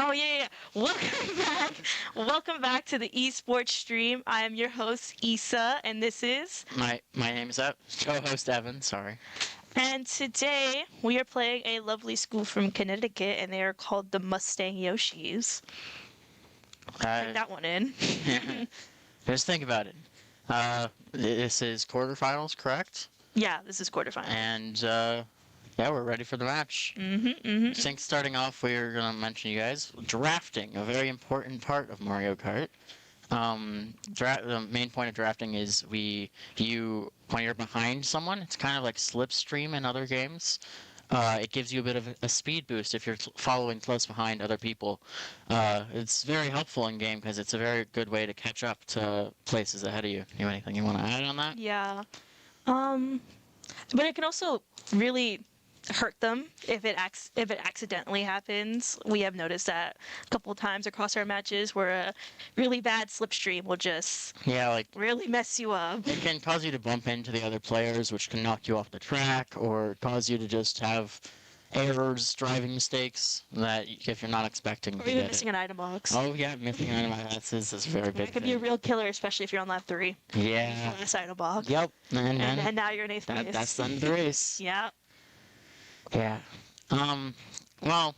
Oh yeah. Welcome back. Welcome back to the Esports stream. I am your host Issa, and this is. My name is co-host Evan. Sorry. And today we are playing a lovely school from Connecticut, and they are called the Mustang Yoshis. Bring Uh, that one in. just think about it. This is quarterfinals, correct? Yeah, this is quarterfinals. And yeah, we're ready for the match. I think starting off, we're gonna mention you guys drafting, a very important part of Mario Kart. The main point of drafting is when you're behind someone, it's kind of like slipstream in other games. It gives you a bit of a speed boost if you're following close behind other people. It's very helpful in game because it's a very good way to catch up to places ahead of you. You have anything you want to add on that? Yeah. Um, but it can also really hurt them if it accidentally happens. We have noticed that a couple of times across our matches where a really bad slipstream will just Yeah, like really mess you up. it can cause you to bump into the other players, which can knock you off the track, or cause you to just have errors, driving mistakes that if you're not expecting Or to even get missing it. an item box. Oh yeah, missing an item that's a very big That could be a thing. real killer, especially if you're on lap 3. Yeah. Last item box. Yep. And now you're in 8th place. That's the end of the race. Yeah. Yeah. Um. Well,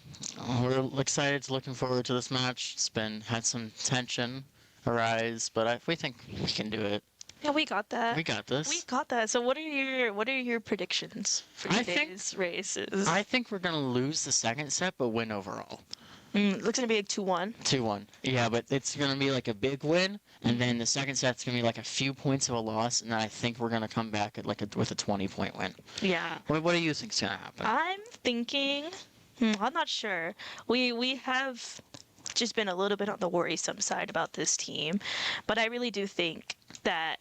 we're excited, looking forward to this match. It's been had some tension arise, but we think we can do it. Yeah, we got that. We got We this. got that. So what are your predictions for I think today's races? I think we're gonna lose the second set, but win overall. Looks gonna be like 2-1. 2-1. Yeah, but it's gonna be like a big win, and then the second set's gonna be like a few points of a loss, and then I think we're gonna come back at with a 20-point win. Yeah. What do you think's gonna happen? I'm thinking. I'm not sure. We have just been a little bit on the worrisome side about this team, but I really do think that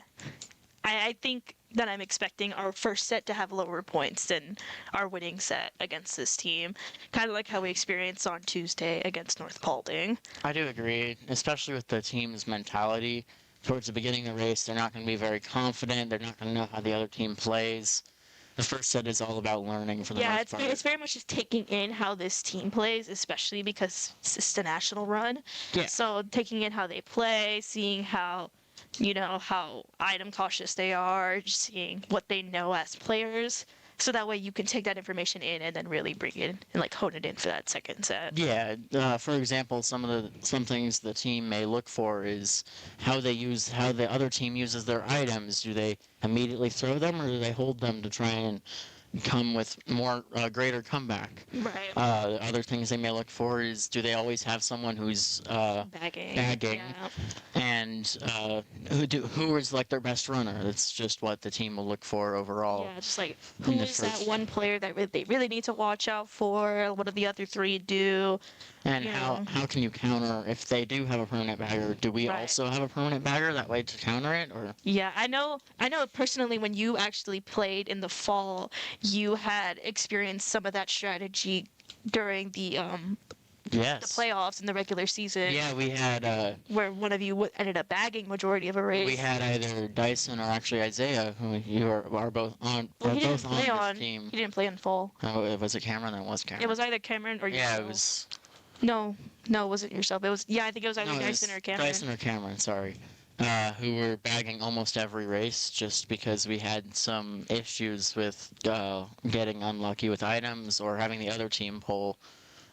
I think that I'm expecting our first set to have lower points than our winning set against this team. Kind of like how we experienced on Tuesday against North Paulding. I do agree, especially with the team's mentality. Towards the beginning of the race, they're not going to be very confident. They're not going to know how the other team plays. The first set is all about learning for the Yeah, most part. it's very much just taking in how this team plays, especially because it's just a national run. Yeah. So taking in how they play, seeing how item cautious they are, just seeing what they know as players. So that way you can take that information in and then really bring it and like hone it in for that second set. Yeah, for example, some things the team may look for is how the other team uses their items. Do they immediately throw them, or do they hold them to try and come with more greater comeback? Right. Other things they may look for is, do they always have someone who's Bagging. bagging, Yeah. and who is like their best runner? That's just what the team will look for overall. Yeah, just like who in the is that first- one player that they really need to watch out for? What do the other three do? And Yeah. how can you counter if they do have a permanent bagger? Do we Right. also have a permanent bagger that way to counter it, or? Yeah, I know personally when you actually played in the fall, you had experienced some of that strategy during the Yes. playoffs in the regular season. Yeah, we had Where one of you ended up bagging majority of a race. we had either Dyson or actually Isaiah, who you are both on Well, are he both didn't play on on. this team. He didn't play in fall. Oh, it was it Cameron? That was Cameron. It was either Cameron or Yeah, yourself. it was. No, it wasn't yourself. It was I think it was either No, it Dyson was or Cameron. Dyson or Cameron. Sorry. Who were bagging almost every race just because we had some issues with getting unlucky with items or having the other team pull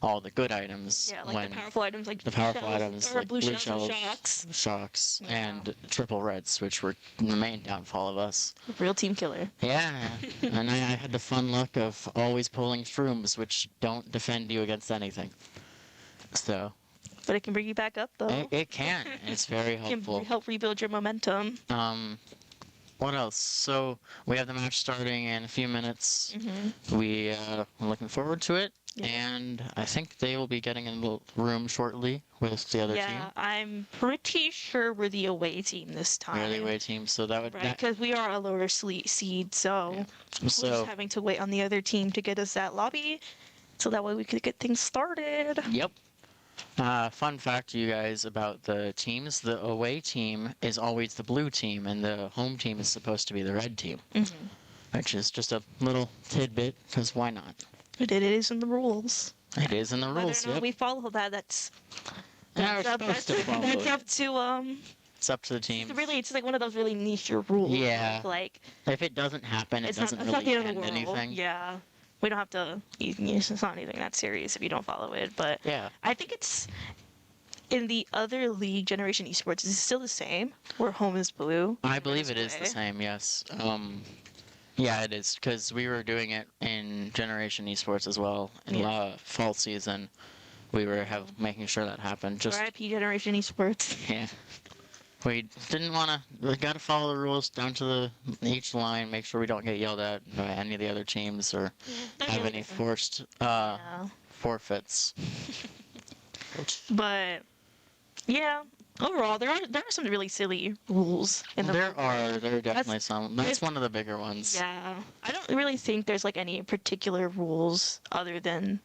all the good items Yeah, like when the powerful items like the powerful shells, items or like blue blue shells, or shells, shocks. shocks, Yeah. and triple reds, which were the main downfall of us. Real team killer. Yeah, and I had the fun luck of always pulling shrooms, which don't defend you against anything. So But it can bring you back up though. it can. It's very It can helpful. help rebuild your momentum. What else? So we have the match starting in a few minutes. Mm-hmm. We're looking forward to it, Yeah. and I think they will be getting in the room shortly with the other Yeah, team. I'm pretty sure we're the away team this time. We're the away team, so that would Right, because we are a lower seed, so we're so just having to wait on the other team to get us that lobby, so that way we could get things started. yep. Fun fact to you guys about the teams: the away team is always the blue team, and the home team is supposed to be the red team. Mm-hmm. Which is just a little tidbit, because why not? It is in the rules. It is in the Whether or rules. not Yep. we follow that, Yeah, that's we're up, supposed that's, to follow that's it. up to It's up to the team. it's like one of those really niche rules. Yeah. Like If it doesn't happen, it doesn't it's not really the end of end the world. anything. Yeah. We don't have to. It's not anything that serious if you don't follow it. But Yeah. I think it's in the other league, Generation Esports, is it still the same? Where home is blue. I and red believe it is the gray? same. Yes. Yeah, it is because we were doing it in Generation Esports as well in Yeah. fall season. We were making sure that happened. Just RIP Generation Esports. yeah. We didn't want to. We got to follow the rules down to each line. Make sure we don't get yelled at by any of the other teams or have any forced Yeah. forfeits. But yeah, overall there are some really silly rules in the There are definitely some. That's it's- one of the bigger ones. Yeah, I don't really think there's like any particular rules other than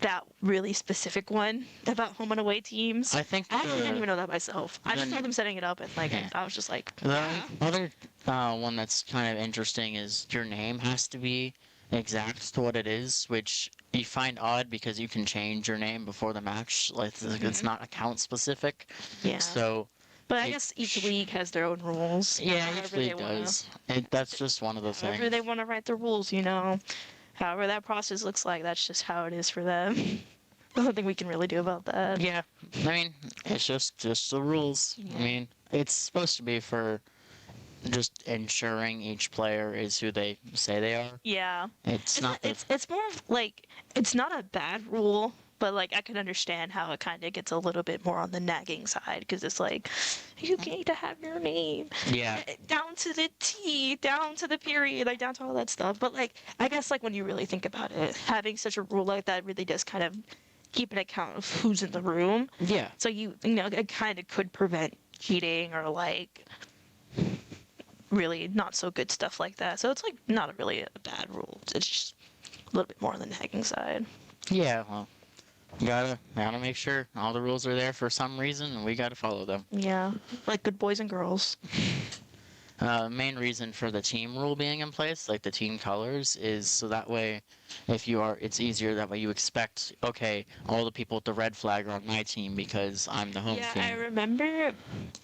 that really specific one about home and away teams. I think I actually didn't even know that myself. I just the- saw them setting it up and like Yeah. I was just like, The other one that's kind of interesting is your name has to be exact to what it is, which you find odd because you can change your name before the match. Like it's not account specific. yeah. So But I guess each league has their own rules. yeah, each However they league wanna- does. That's just one of the However things. they want to write the rules, you know. However that process looks like, that's just how it is for them. There's nothing we can really do about that. Yeah, I mean, it's just the rules. Yeah. I mean, it's supposed to be for just ensuring each player is who they say they are. Yeah. It's not. It's more of like it's not a bad rule, but like I can understand how it kind of gets a little bit more on the nagging side because it's like you need to have your name Yeah. down to the T, down to the period, like down to all that stuff. But like I guess like when you really think about it, having such a rule like that really does kind of keep an account of who's in the room. Yeah. So you know it kind of could prevent cheating or like really not so good stuff like that. So it's like not a really a bad rule. It's just a little bit more on the nagging side. Yeah. Well, gotta make sure all the rules are there for some reason, and we gotta follow them. Yeah, like good boys and girls. Main reason for the team rule being in place, like the team colors, is so that way, it's easier. That way you expect, okay, all the people with the red flag are on my team because I'm the home Yeah, team.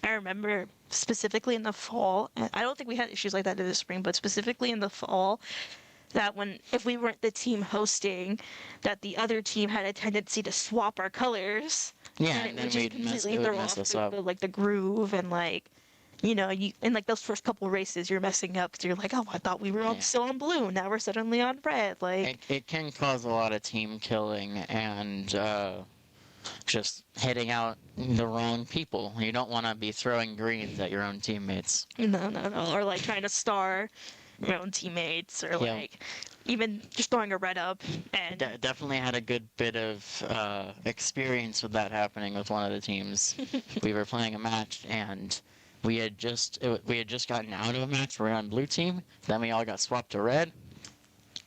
I remember specifically in the fall. And I don't think we had issues like that in the spring, but specifically in the fall, that if we weren't the team hosting, that the other team had a tendency to swap our colors. Yeah, and and then it would just completely throw mess off us up. the groove and like. You know, in like those first couple races, you're messing up because you're like, oh, I thought we were still on blue. Now we're suddenly on red. Like, It can cause a lot of team killing and just hitting out the wrong people. You don't want to be throwing greens at your own teammates. no. Or like trying to star your own teammates or Yeah. like even just throwing a red up and Definitely had a good bit of experience with that happening with one of the teams. We were playing a match and we had just gotten out of a match. We were on blue team. Then we all got swapped to red,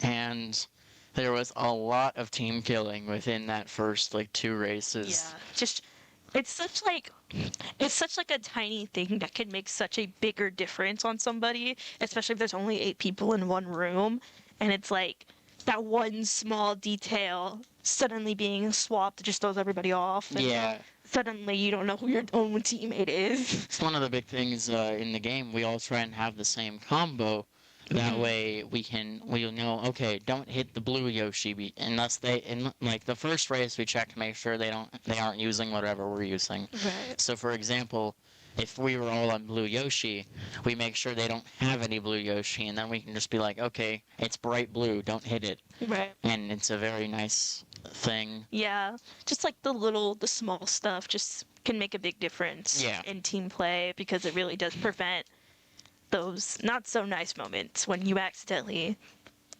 and there was a lot of team killing within that first like 2 races. yeah, just it's such like a tiny thing that can make such a bigger difference on somebody, especially if there's only 8 people in one room, and it's like that one small detail suddenly being swapped just throws everybody off. And Yeah. suddenly you don't know who your own teammate is. It's one of the big things in the game. We all try and have the same combo. That way we'll know, okay, don't hit the blue Yoshi unless like the first race we check to make sure they aren't using whatever we're using. Right. So for example, if we were all on blue Yoshi, we make sure they don't have any blue Yoshi, and then we can just be like, okay, it's bright blue, don't hit it. Right. And it's a very nice thing. Yeah. Just like the small stuff just can make a big difference in team play because it really does prevent those not so nice moments when you accidentally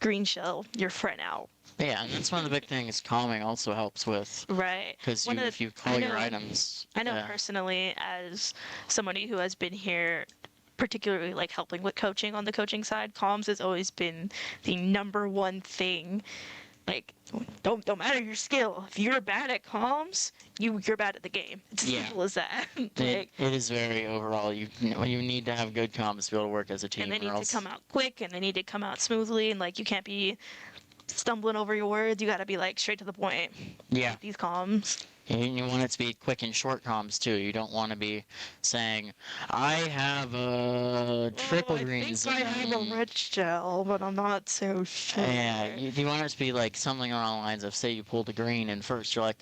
green shell your friend out. Yeah, and that's one of the big things calming also helps with. Right. Because if you call your items. I know personally, as somebody who has been here, particularly like helping with coaching on the coaching side, comms has always been the number one thing. Like, don't matter your skill. If you're bad at comms, you're bad at the game. It's as simple as that. It is very overall. You need to have good comms to be able to work as a team. And they need to come out quick, and they need to come out smoothly, and like you can't be stumbling over your words. You gotta be like straight to the point. Yeah. These comms. And you want it to be quick and short comms too. You don't want to be saying, "I have a triple greens." I think I have a rich gel, but I'm not so sure. Yeah, you want it to be like something along the lines of, say you pulled a green in first, you're like,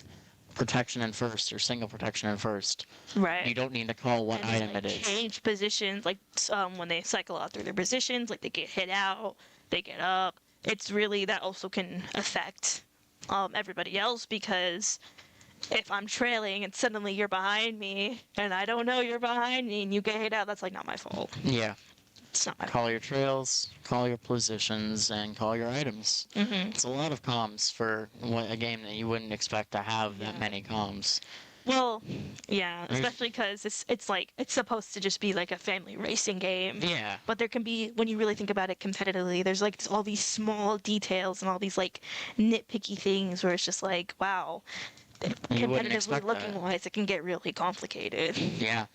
protection in first or single protection in first. Right. You don't need to call what and item like, it is. Change positions, like when they cycle out through their positions, like they get hit out, they get up. It's really that also can affect everybody else because if I'm trailing and suddenly you're behind me and I don't know you're behind me and you get hit out, that's like not my fault. Yeah. It's not my Call your trails, call your positions, and call your items. Mm-hmm. It's a lot of comms for a game that you wouldn't expect to have that many comms. Well, yeah, especially because it's like it's supposed to just be like a family racing game. Yeah. But there can be, when you really think about it competitively, there's like all these small details and all these like nitpicky things where it's just like, wow, You wouldn't competitively expect looking that. wise, it can get really complicated. Yeah.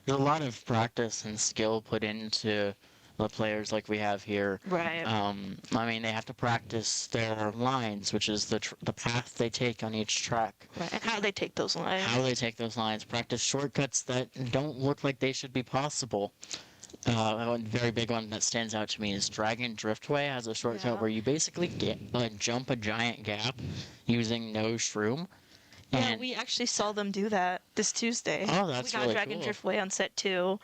There's a lot of practice and skill put into the players like we have here. Right. I mean, they have to practice their lines, which is the path they take on each track. Right. And how they take those lines. How they take those lines. Practice shortcuts that don't look like they should be possible. One very big one that stands out to me is Dragon Driftway has a shortcut where you basically jump a giant gap using no shroom. Yeah, And we actually saw them do that this Tuesday. Oh, that's we got really Dragon cool. Driftway on set 2,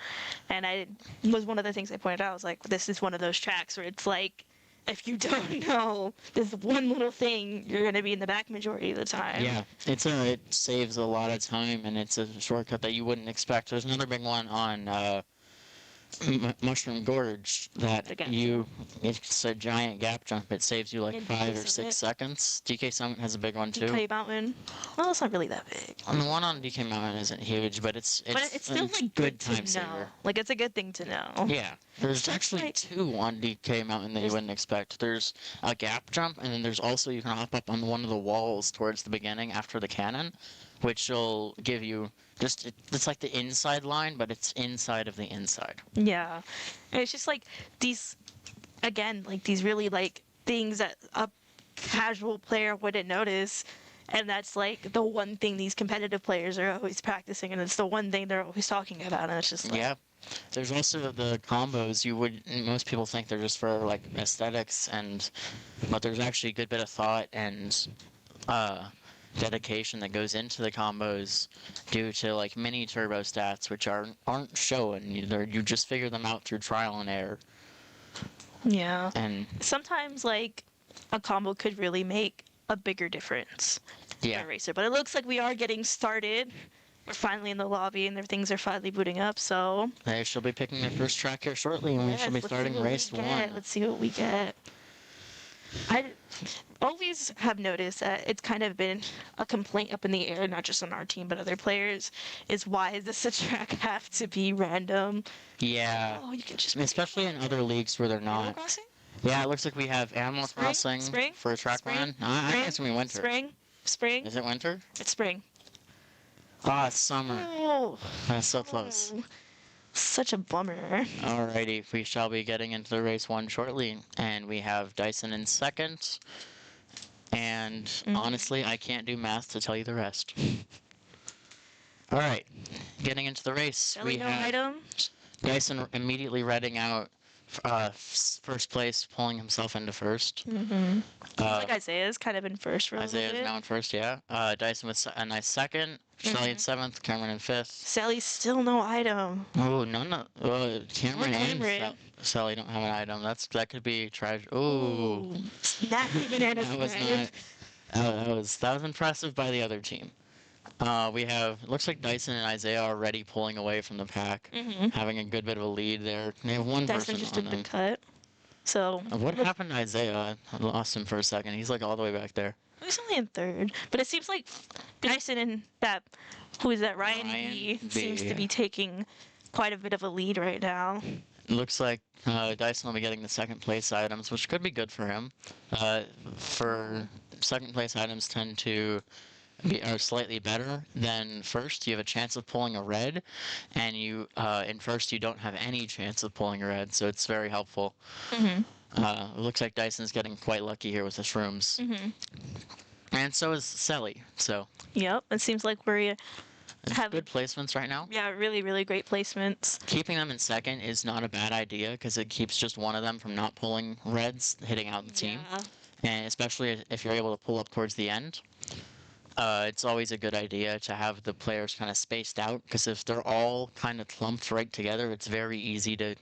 and I was one of the things I pointed out. I was like, this is one of those tracks where it's like, if you don't know this one little thing, you're gonna be in the back majority of the time. Yeah, it saves a lot of time, and it's a shortcut that you wouldn't expect. There's another big one on Mushroom Gorge that it's a giant gap jump. It saves you like And 5 or DK 6 Summit. seconds. DK Summit has a big one too. DK Mountain. Well, it's not really that big. And the one on DK Mountain isn't huge, but it's still a like good to time saver. know. Like it's a good thing to know. Yeah, there's Just actually like- 2 on DK Mountain that you wouldn't expect. There's a gap jump, and then there's also you can hop up on one of the walls towards the beginning after the cannon, which will give you it's like the inside line, but it's inside of the inside. Yeah, and it's just like these, again, like these really like things that a casual player wouldn't notice. And that's like the one thing these competitive players are always practicing, and it's the one thing they're always talking about, and it's just like, Yeah. There's also the combos. Most people think they're just for like aesthetics, but there's actually a good bit of thought and dedication that goes into the combos due to like mini turbo stats, which aren't shown. You just figure them out through trial and error. yeah. And Sometimes like a combo could really make a bigger difference. yeah, In a racer, but it looks like we are getting started. We're finally in the lobby, and their things are finally booting up. So they should be picking their first track here shortly, and we should be let's see starting what we race get. 1. Let's see what we get. I always have noticed that it's kind of been a complaint up in the air, not just on our team, but other players, is why does a track have to be random? Yeah, Oh, you can just especially in other leagues where they're Animal not. Crossing? Yeah, it looks like we have Animal Crossing Spring? for a track Spring? run. I think it's gonna be winter. Spring. Is it winter? It's spring. Ah, it's summer. Oh, That's so close. such a bummer. Alrighty, we shall be getting into the race 1 shortly, and we have Dyson in second. And honestly, I can't do math to tell you the rest. Alright, getting into the race, we no have items. Dyson immediately reading out first place, pulling himself into first. Mm-hmm. Like Isaiah's kind of in first for a little Isaiah's bit. now in first, yeah. Dyson with a nice second. Shelly in 7th, Cameron in 5th. Sally's still no item. Oh, no. Cameron and Cameron. Sally don't have an item. That could be tragic. Ooh. Snappy banana That was bread. not. That was impressive by the other team. We have looks like Dyson and Isaiah are already pulling away from the pack, having a good bit of a lead there. They have one Dyson person just on took the them. cut. So What happened to Isaiah? I lost him for a second. He's like all the way back there. he's only in third. But it seems like Dyson and that who is that? Ryan B B, seems to yeah. be taking quite a bit of a lead right now. Looks like Dyson will be getting the second place items, which could be good for him. For second place items tend to are slightly better than first. You have a chance of pulling a red, and in first you don't have any chance of pulling a red, so it's very helpful. It looks like Dyson's getting quite lucky here with the shrooms. Mm-hmm. And so is Selly. So Yep. It seems like we're it's having good placements right now. yeah, really, really great placements. Keeping them in second is not a bad idea because it keeps just one of them from not pulling reds, hitting out the team. Yeah. And especially if you're able to pull up towards the end, it's always a good idea to have the players kind of spaced out because if they're all kind of clumped right together, it's very easy to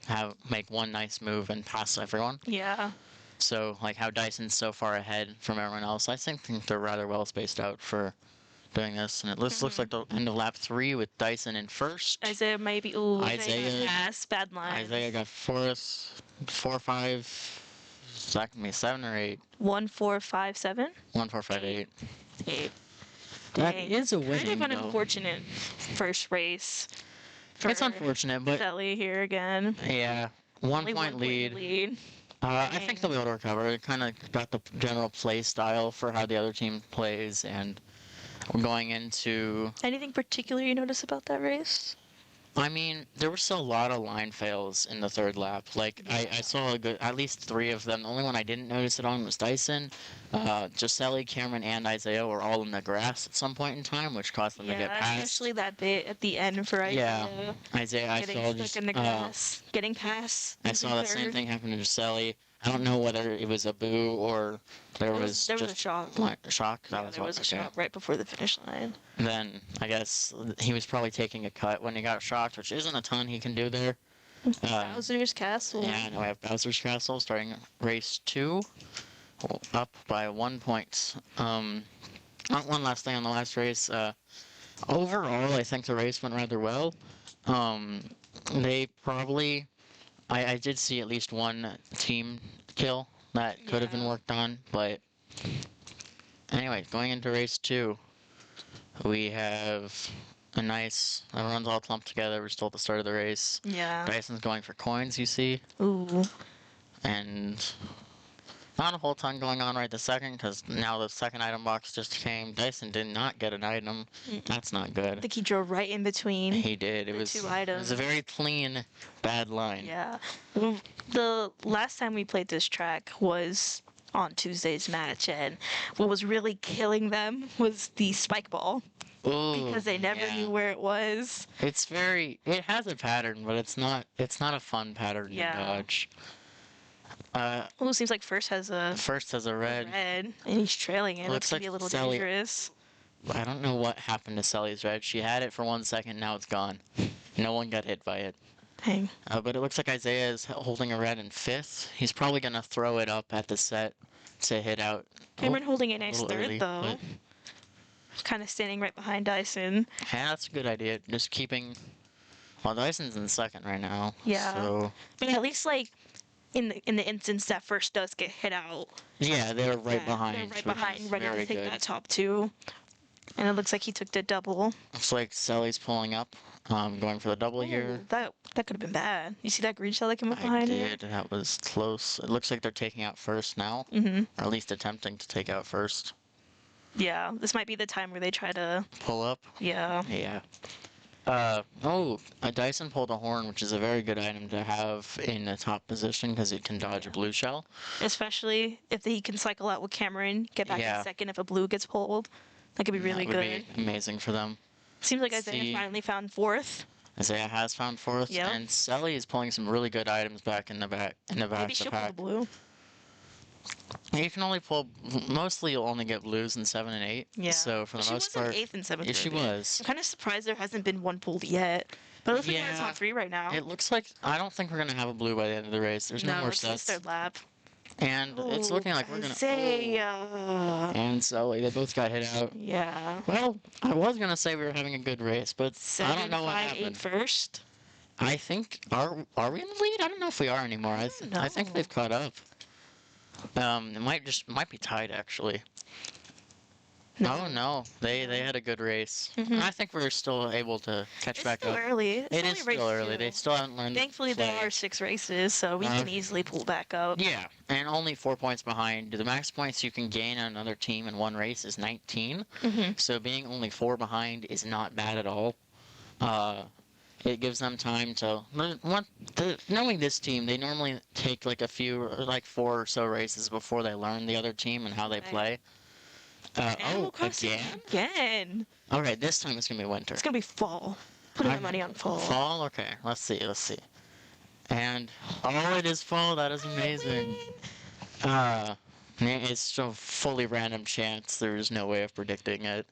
make one nice move and pass everyone. Yeah. So, like how Dyson's so far ahead from everyone else, I think they're rather well spaced out for doing this. And it looks like the end of lap 3 with Dyson in first. Isaiah maybe. Ooh, Isaiah- pass. Bad line. Isaiah got fourth, 4, 5, second, 7 or 8. 1, 4, 5, 7. 1, 4, 5, 8. 8. That Dang. is a Kind winning, of an though. unfortunate first race. For It's unfortunate, but Shelly here again. yeah, 1 Only point 1 lead. I think they'll be able to recover. It kind of got the general play style for how the other team plays, and we're going into. Anything particular you notice about that race? I mean, there were still a lot of line fails in the third lap. Like, I saw at least 3 of them. The only one I didn't notice it on was Dyson. Gisele, Cameron, and Isaiah were all in the grass at some point in time, which caused them to get past. Especially that bit at the end for Isaiah. Yeah, Isaiah, I Getting saw stuck just. in the grass, getting past. I saw the same thing happen to Gisele. I don't know whether it was a boo or there was a just shock. a shock. Yeah, there was a shock right before the finish line. Then I guess he was probably taking a cut when he got shocked, which isn't a ton he can do there. Bowser's Castle. Yeah, now we have Bowser's Castle starting race 2, up by 1 point. One last thing on the last race. Overall, I think the race went rather well. They probably. I did see at least one team kill that could have been worked on, but anyway, going into race 2, we have a nice, everyone's all clumped together, we're still at the start of the race. Yeah. Dyson's going for coins, you see, Ooh. and not a whole ton going on right this second, because now the second item box just came. Dyson did not get an item. That's not I good. think he drove right in between. He did. It the was 2 It items. was a very clean, bad line. Yeah. The last time we played this track was on Tuesday's match, and what was really killing them was the spike ball Ooh, because they never yeah. knew where it was. It has a pattern, but it's not a fun pattern to dodge. Well, it seems like first has a First has a red. and he's trailing it. Looks Looks to be like a little Sally- dangerous. I don't know what happened to Sully's red. She had it for 1 second, now it's gone. No one got hit by it. Dang. But it looks like Isaiah is holding a red in 5th. He's probably going to throw it up at the set to hit out. Cameron holding a nice little third, early, though. but- Kind of standing right behind Dyson. Yeah, that's a good idea. Just keeping. Well, Dyson's in second right now. Yeah. So. But at least, like, in the instance that first does get hit out. Yeah, they're right yeah, behind. They're right which behind, is ready to very take good. that top 2. And it looks like he took the double. Looks like Sally's pulling up, going for the double here. Ooh, that could have been bad. You see that green shell that came up I behind it? did. That was close. It looks like they're taking out first now, Mm-hmm. or at least attempting to take out first. Yeah, this might be the time where they try to. Pull up. Yeah. Yeah. A Dyson pulled a horn, which is a very good item to have in the top position because it can dodge a blue shell. Especially if he can cycle out with Cameron, get back Yeah. in second if a blue gets pulled. That could be really that would good. be amazing for them. Seems like See. Isaiah finally found 4th. Isaiah has found 4th, Yep. and Sally is pulling some really good items back in the back Maybe of the she'll pull pack. blue. You can only pull mostly. You'll only get blues in 7 and 8. Yeah. So for the She most was in part, 8th and 7th. yeah, she Ruby. was. I'm kind of surprised there hasn't been one pulled yet. But it looks like we're in Yeah. top 3 right now. It looks like I don't think we're gonna have a blue by the end of the race. There's no more it's his sets, third lap. and it's looking like we're gonna. Isaiah. And Sully, they both got hit out. Yeah. Well, I was gonna say we were having a good race, but I don't know what 7-5-8 happened. first. I think are we in the lead? I don't know if we are anymore. I think know. they've caught up. It might be tied actually. Oh no, they had a good race. Mhm. I think we're still able to catch It's back still up. early. It's It only is race still early. 2. They still haven't learned. Thankfully, to play. there are 6 races, so we can easily pull back up. Yeah, and only 4 points behind. The max points you can gain on another team in one race is 19. Mm-hmm. So being only 4 behind is not bad at all. it gives them time to knowing this team. They normally take like a few, like 4 or so races before they learn the other team and how they play. Animal Crossing again. Okay, this time it's gonna be winter. It's gonna be fall. Putting my money on fall. Fall? Okay, let's see. And it is fall. That is amazing. It's a fully random chance. There's no way of predicting it.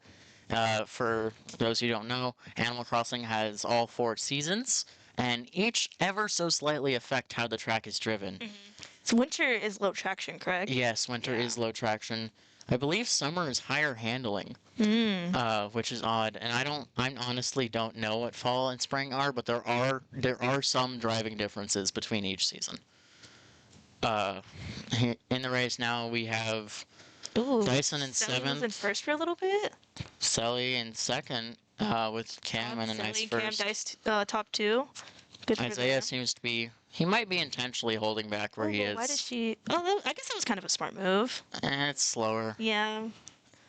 For those who don't know, Animal Crossing has all 4 seasons, and each ever so slightly affect how the track is driven. So winter is low traction, correct? Yes, winter is low traction. I believe summer is higher handling, which is odd. And I honestly don't know what fall and spring are, but there are some driving differences between each season. In the race now we have Dyson in 7th. Was in first for a little bit. Selly in 2nd, with Cam in a nice first. Cam Dice top 2. Good for Isaiah them. seems to be. He might be intentionally holding back where he is. Why does she? Oh, I guess that was kind of a smart move. It's slower. Yeah.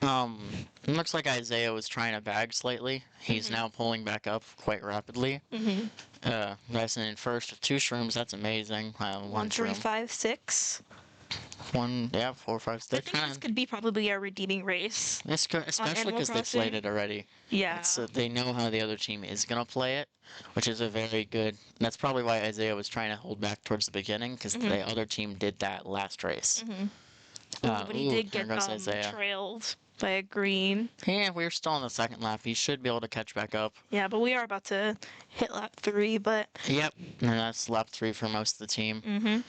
It looks like Isaiah was trying to bag slightly. He's now pulling back up quite rapidly. Dyson in first with 2 shrooms. That's amazing. 1, 3, 5, 6. 4, 5, 6. I think this could be probably a redeeming race. Especially because they played it already. Yeah. They know how the other team is going to play it, which is a very good. That's probably why Isaiah was trying to hold back towards the beginning, because the other team did that last race. But he did get trailed by a green. Yeah, we're still on the 2nd lap. He should be able to catch back up. Yeah, but we are about to hit lap 3, but... Yep, and that's lap 3 for most of the team.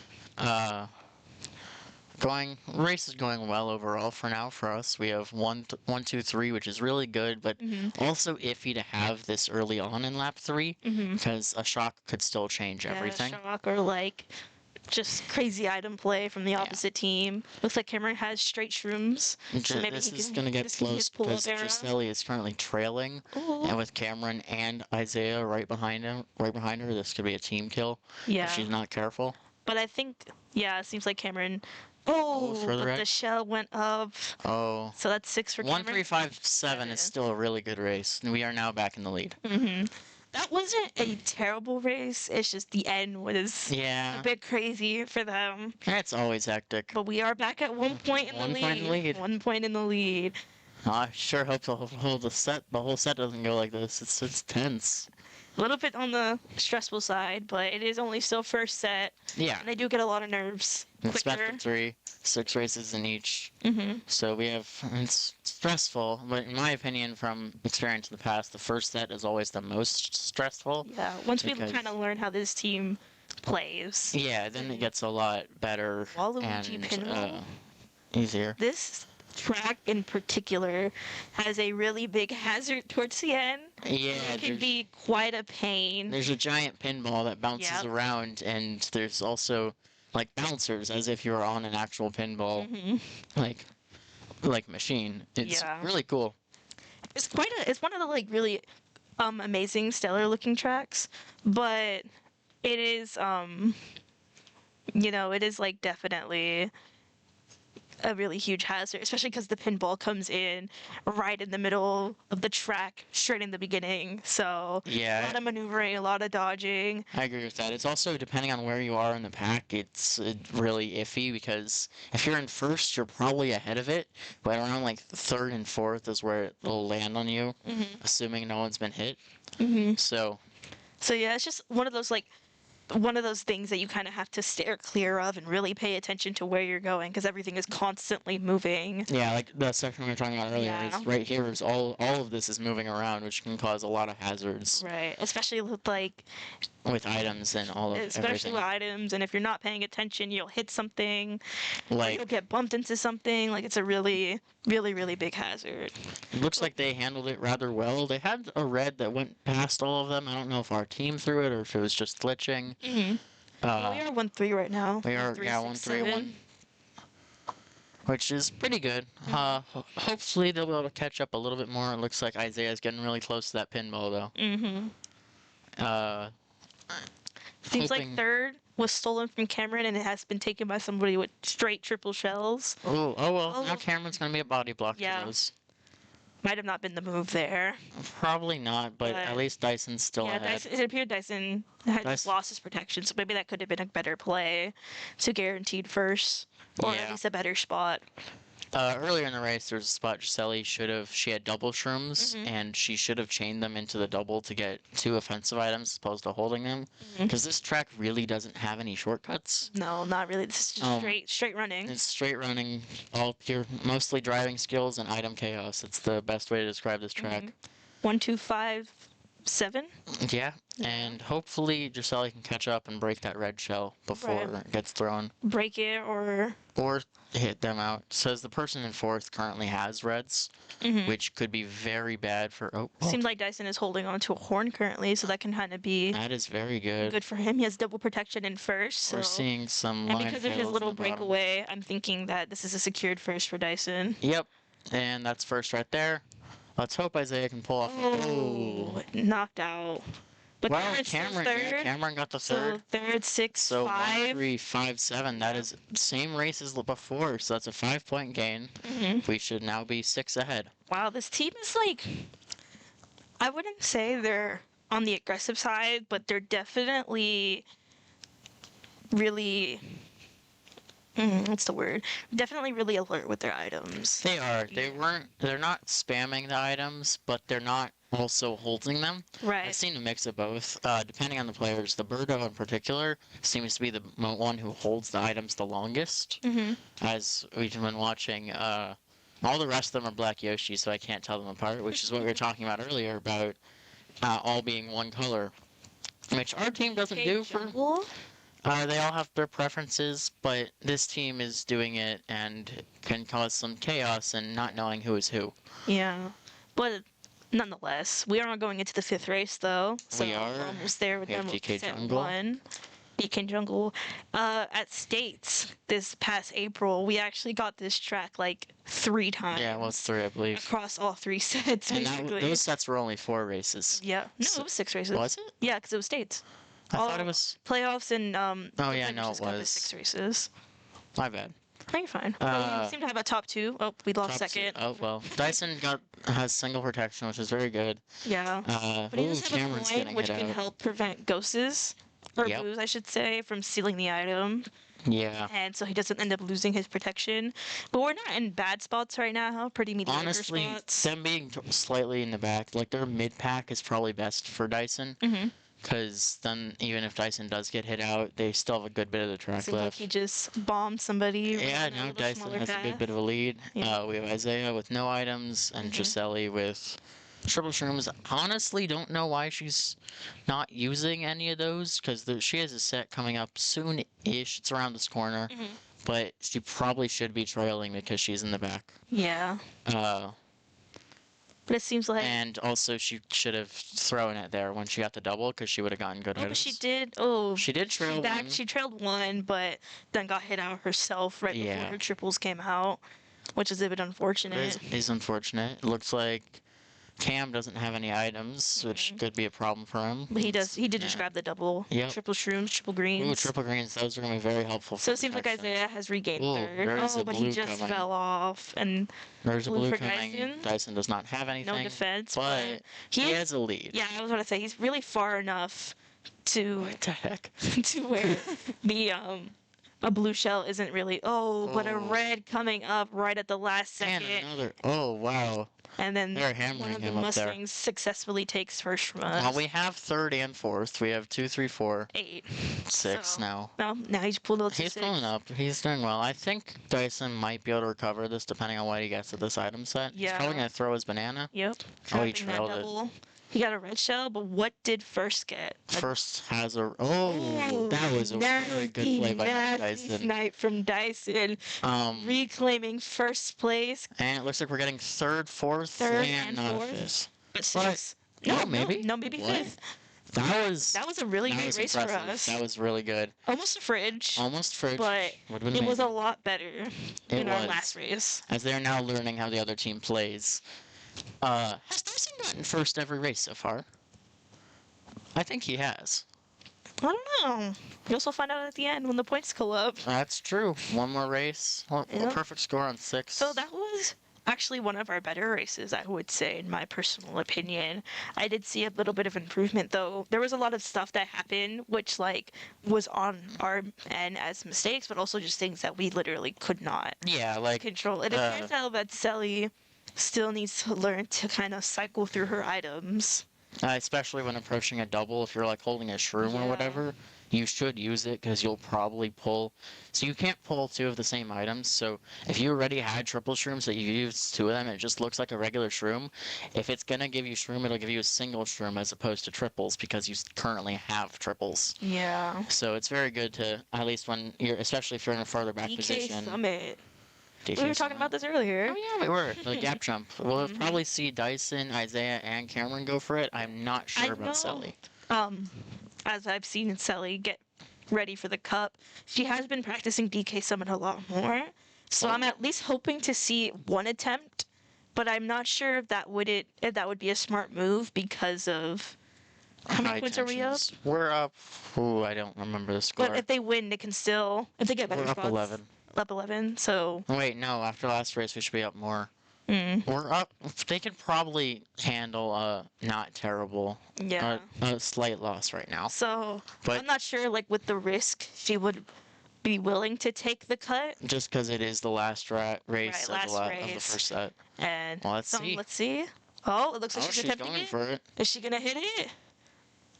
Race is going well overall for now for us. We have 1, 2, 3, which is really good, but also iffy to have this early on in lap 3, because a shock could still change everything. A shock or just crazy item play from the opposite team. Looks like Cameron has straight shrooms. So maybe this is going to get close because Gisele is currently trailing, and with Cameron and Isaiah right behind her, this could be a team kill if she's not careful. But I think, it seems like Cameron... the shell went up. So that's 6 for Cameron. 1, 3, 5, 7 is still a really good race, and we are now back in the lead. That wasn't a terrible race. It's just the end was a bit crazy for them. It's always hectic. But we are back at 1 point in the lead. 1 point in the lead. I sure hope the whole set doesn't go like this. It's tense. A little bit on the stressful side, but it is only still first set. Yeah. And they do get a lot of nerves. It's back to 3, 6 races in each. So it's stressful, but in my opinion, from experience in the past, the first set is always the most stressful. Yeah, once we kind of learn how this team plays. Yeah, then it gets a lot better and easier. This track in particular has a really big hazard towards the end. Yeah, it can be quite a pain. There's a giant pinball that bounces around, and there's also bouncers as if you were on an actual pinball like machine. It's really cool. It's one of the really amazing stellar looking tracks, but it is it is definitely a really huge hazard, especially because the pinball comes in right in the middle of the track, straight in the beginning. So a lot of maneuvering, a lot of dodging. I agree with that. It's also, depending on where you are in the pack, it's really iffy, because if you're in first, you're probably ahead of it, but around 3rd and 4th is where it'll land on you, assuming no one's been hit. So yeah, it's just one of those things that you kind of have to steer clear of and really pay attention to where you're going, because everything is constantly moving. Yeah, like the section we were talking about earlier, is right here is all of this is moving around, which can cause a lot of hazards. Right, especially with items and all of especially everything. with items, and if you're not paying attention, you'll hit something, you'll get bumped into something. It's a really, really, really big hazard. It looks like they handled it rather well. They had a red that went past all of them. I don't know if our team threw it or if it was just glitching. We are 1-3 right now. We are 1-3-1. Which is pretty good. Hopefully they'll be able to catch up a little bit more. It looks like Isaiah's getting really close to that pinball, though. Seems like 3rd was stolen from Cameron, and it has been taken by somebody with straight triple shells. Well. Now Cameron's going to be a body block to those. might have not been the move there. Probably not, but at But- least Dyson's still Yeah, ahead. Dyson, it appeared Dyson had just Dyson- lost his protection, so maybe that could have been a better play to guaranteed first, or at Yeah. least a better spot. Earlier in the race, there was a spot she had double shrooms, Mhm. and she should have chained them into the double to get 2 offensive items as opposed to holding them. Mhm. Because this track really doesn't have any shortcuts. No, not really. This is just straight running. It's straight running, all pure, mostly driving skills and item chaos. It's the best way to describe this track. 1, 2, 5, 7. Yeah, and hopefully Giselle can catch up and break that red shell before Right. it gets thrown. Break it or Hit them out. Says the person in 4th currently has reds, which could be very bad for... Oh, seems like Dyson is holding on to a horn currently, so that can kind of be that is very good. good for him. He has double protection in first, so We're seeing some and line because of his fails little in the bottom. breakaway, I'm thinking that this is a secured first for Dyson. Yep, and that's first right there. Let's hope Isaiah can pull off... Oh, knocked out. But Wow, Cameron's still Cameron, third. Cameron got the So third. third, 6, So 5. 1, 3, 5, 7. That is same race as before. So that's a 5-point gain. We should now be 6 ahead. Wow, this team is like, I wouldn't say they're on the aggressive side, but they're definitely really, what's the word? Definitely really alert with their items. They are. They're not spamming the items, but they're not also holding them. Right. I've seen a mix of both. Depending on the players, the Birdo in particular seems to be the one who holds the items the longest. As we've been watching, all the rest of them are black Yoshi, so I can't tell them apart, which is what we were talking about earlier about all being one color, which our team doesn't do for... Jungle? They all have their preferences, but this team is doing it and can cause some chaos and not knowing who is who. Yeah. But nonetheless, we are going into the 5th race, though. So We are. we're almost there with We have them. DK set Jungle. 1. DK Jungle. At States this past April, we actually got this track like 3 times. Yeah, well, it's 3, I believe. Across all 3 sets, And basically. those sets were only 4 races. Yeah. No, So- it was 6 races. Was it? Yeah, because it was States. I thought All- it was... Playoffs and Oh, yeah, the no, finishes it got the was. 6 races. My bad. No, you're fine. We seem to have a top 2. Oh, we lost Top two- second. Oh, well. Dyson has single protection, which is very good. Yeah. But he Ooh, does have a Cameron's coin, getting which hit can out. help prevent ghosts, or Yep. boos, I should say, from stealing the item. Yeah. And so he doesn't end up losing his protection. But we're not in bad spots right now. Pretty mediocre Honestly, spots. them being slightly in the back, like their mid-pack is probably best for Dyson. Because then, even if Dyson does get hit out, they still have a good bit of the track Seems like left. he just bombed somebody. Yeah, running out now of a Dyson smaller has a good path. bit of a lead. Yeah. We have Isaiah with no items, and Giselle with triple shrooms. Honestly, don't know why she's not using any of those, because she has a set coming up soon-ish. It's around this corner. But she probably should be trailing because she's in the back. Yeah. But it seems like. And also, she should have thrown it there when she got the double, because she would have gotten good Oh, but items. she did. Oh, She did trail one. She trailed 1, but then got hit out herself right before Yeah. her triples came out, which is a bit unfortunate. It is unfortunate. It looks like Cam doesn't have any items, which could be a problem for him. But he does. He did Yeah. just grab the double. Yep. Triple shrooms, triple greens. Ooh, triple greens. Those are going to be very helpful. So for it seems like protection. Isaiah has regained Ooh, third. there is Oh, a but he blue just coming. fell off, and There's a blue blue for coming. Dyson. Dyson does not have anything. no defense. But he he is. has a lead. Yeah, I was going to say he's really far enough to What the heck? to where the a blue shell isn't really. Oh, but a Oh. red coming up right at the last And second, another. Oh, wow. and then They're one hammering of the him up there. Mustangs successfully takes first from us. Well, we have third and fourth. We have 2, 3, 4, 8. 6 So- now. Now he's pulled out to He's 6. pulling up. He's doing well. I think Dyson might be able to recover this depending on what he gets at this item set. He's Yeah. probably going to throw his banana. Yep. Oh, he Trapping that trailed it. double. He got a red shell, but what did first get? First has a... Oh, that was a very good play by nasty Dyson. snipe from Dyson, reclaiming first place. And it looks like we're getting third, fourth, Third and and not fourth. a fifth. But What? six. No, maybe. No, maybe What? 5th. That was a really that great was race for impressive. us. That was really good. Almost a fridge, Almost fridge. but Would've been it was a amazing. lot better It in our was. last race. As they are now learning how the other team plays. Has Dyson gotten first every race so far? I think he has. I don't know. You also find out at the end when the points go up. That's true. One more race. A Yep. perfect score on 6. So that was actually one of our better races, I would say, in my personal opinion. I did see a little bit of improvement, though. There was a lot of stuff that happened, which, like, was on our end as mistakes, but also just things that we literally could not Yeah, like control. It appears that Selly still needs to learn to kind of cycle through her items. especially when approaching a double, if you're like holding a shroom or Yeah. whatever, you should use it because you'll probably pull. So you can't pull two of the same items. So if you already had triple shrooms that you used two of them, it just looks like a regular shroom. If it's gonna give you shroom, it'll give you a single shroom as opposed to triples because you currently have triples. Yeah. So it's very good to, at least when you're, especially if you're in a farther back DK position. Summit. DK We were talking Summit. about this earlier. Oh yeah, we were. The gap jump. We'll probably see Dyson, Isaiah, and Cameron go for it. I'm not sure about Selly. As I've seen Selly get ready for the cup, she has been practicing DK Summit a lot more. So I'm at least hoping to see one attempt, but I'm not sure if that would be a smart move because of how many High points are we up? tensions. We're up. Ooh, I don't remember the score. But if they win, they can still if they get better We're up spots. 11. Up 11. So. Wait, no. After last race, we should be up more. Mm. We're up. They could probably handle a not terrible, Yeah. a slight loss right now. So But I'm not sure, like with the risk, she would be willing to take the cut. just because it is the last race, Right, of, last of the race. first set. And Well, let's see. Let's see. Oh, it looks like Oh, she's she's attempting going it. for it. Is she gonna hit it?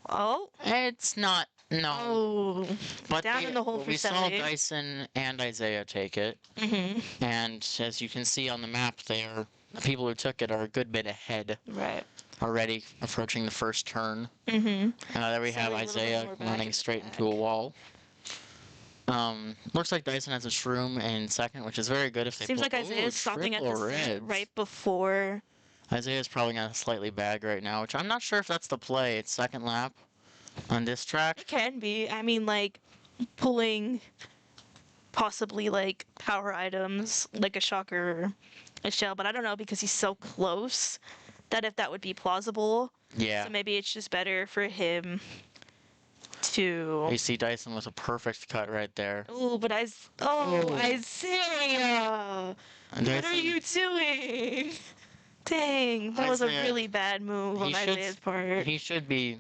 Oh. It's not. No. Oh. But Down in the hole for we saw Selly. Dyson and Isaiah take it. Mhm. And as you can see on the map there, the people who took it are a good bit ahead. Right. Already approaching the first turn. Mhm. There we have Selly a little bit Isaiah more back running in the straight back. into a wall. Looks like Dyson has a shroom in second, which is very good if they Seems pull. like Isaiah's stopping at triple the set reds. right before. Isaiah's probably gonna slightly bag right now, which I'm not sure if that's the play. It's second lap on this track. It can be. I mean, like pulling possibly like power items, like a shocker, a shell, but I don't know because he's so close that if that would be plausible. Yeah. So maybe it's just better for him to. You see Dyson with a perfect cut right there. Oh, but Isaiah! And What are Dyson- you doing? Dang, that was a Isaiah- really bad move on he should- Isaiah's part. He should be.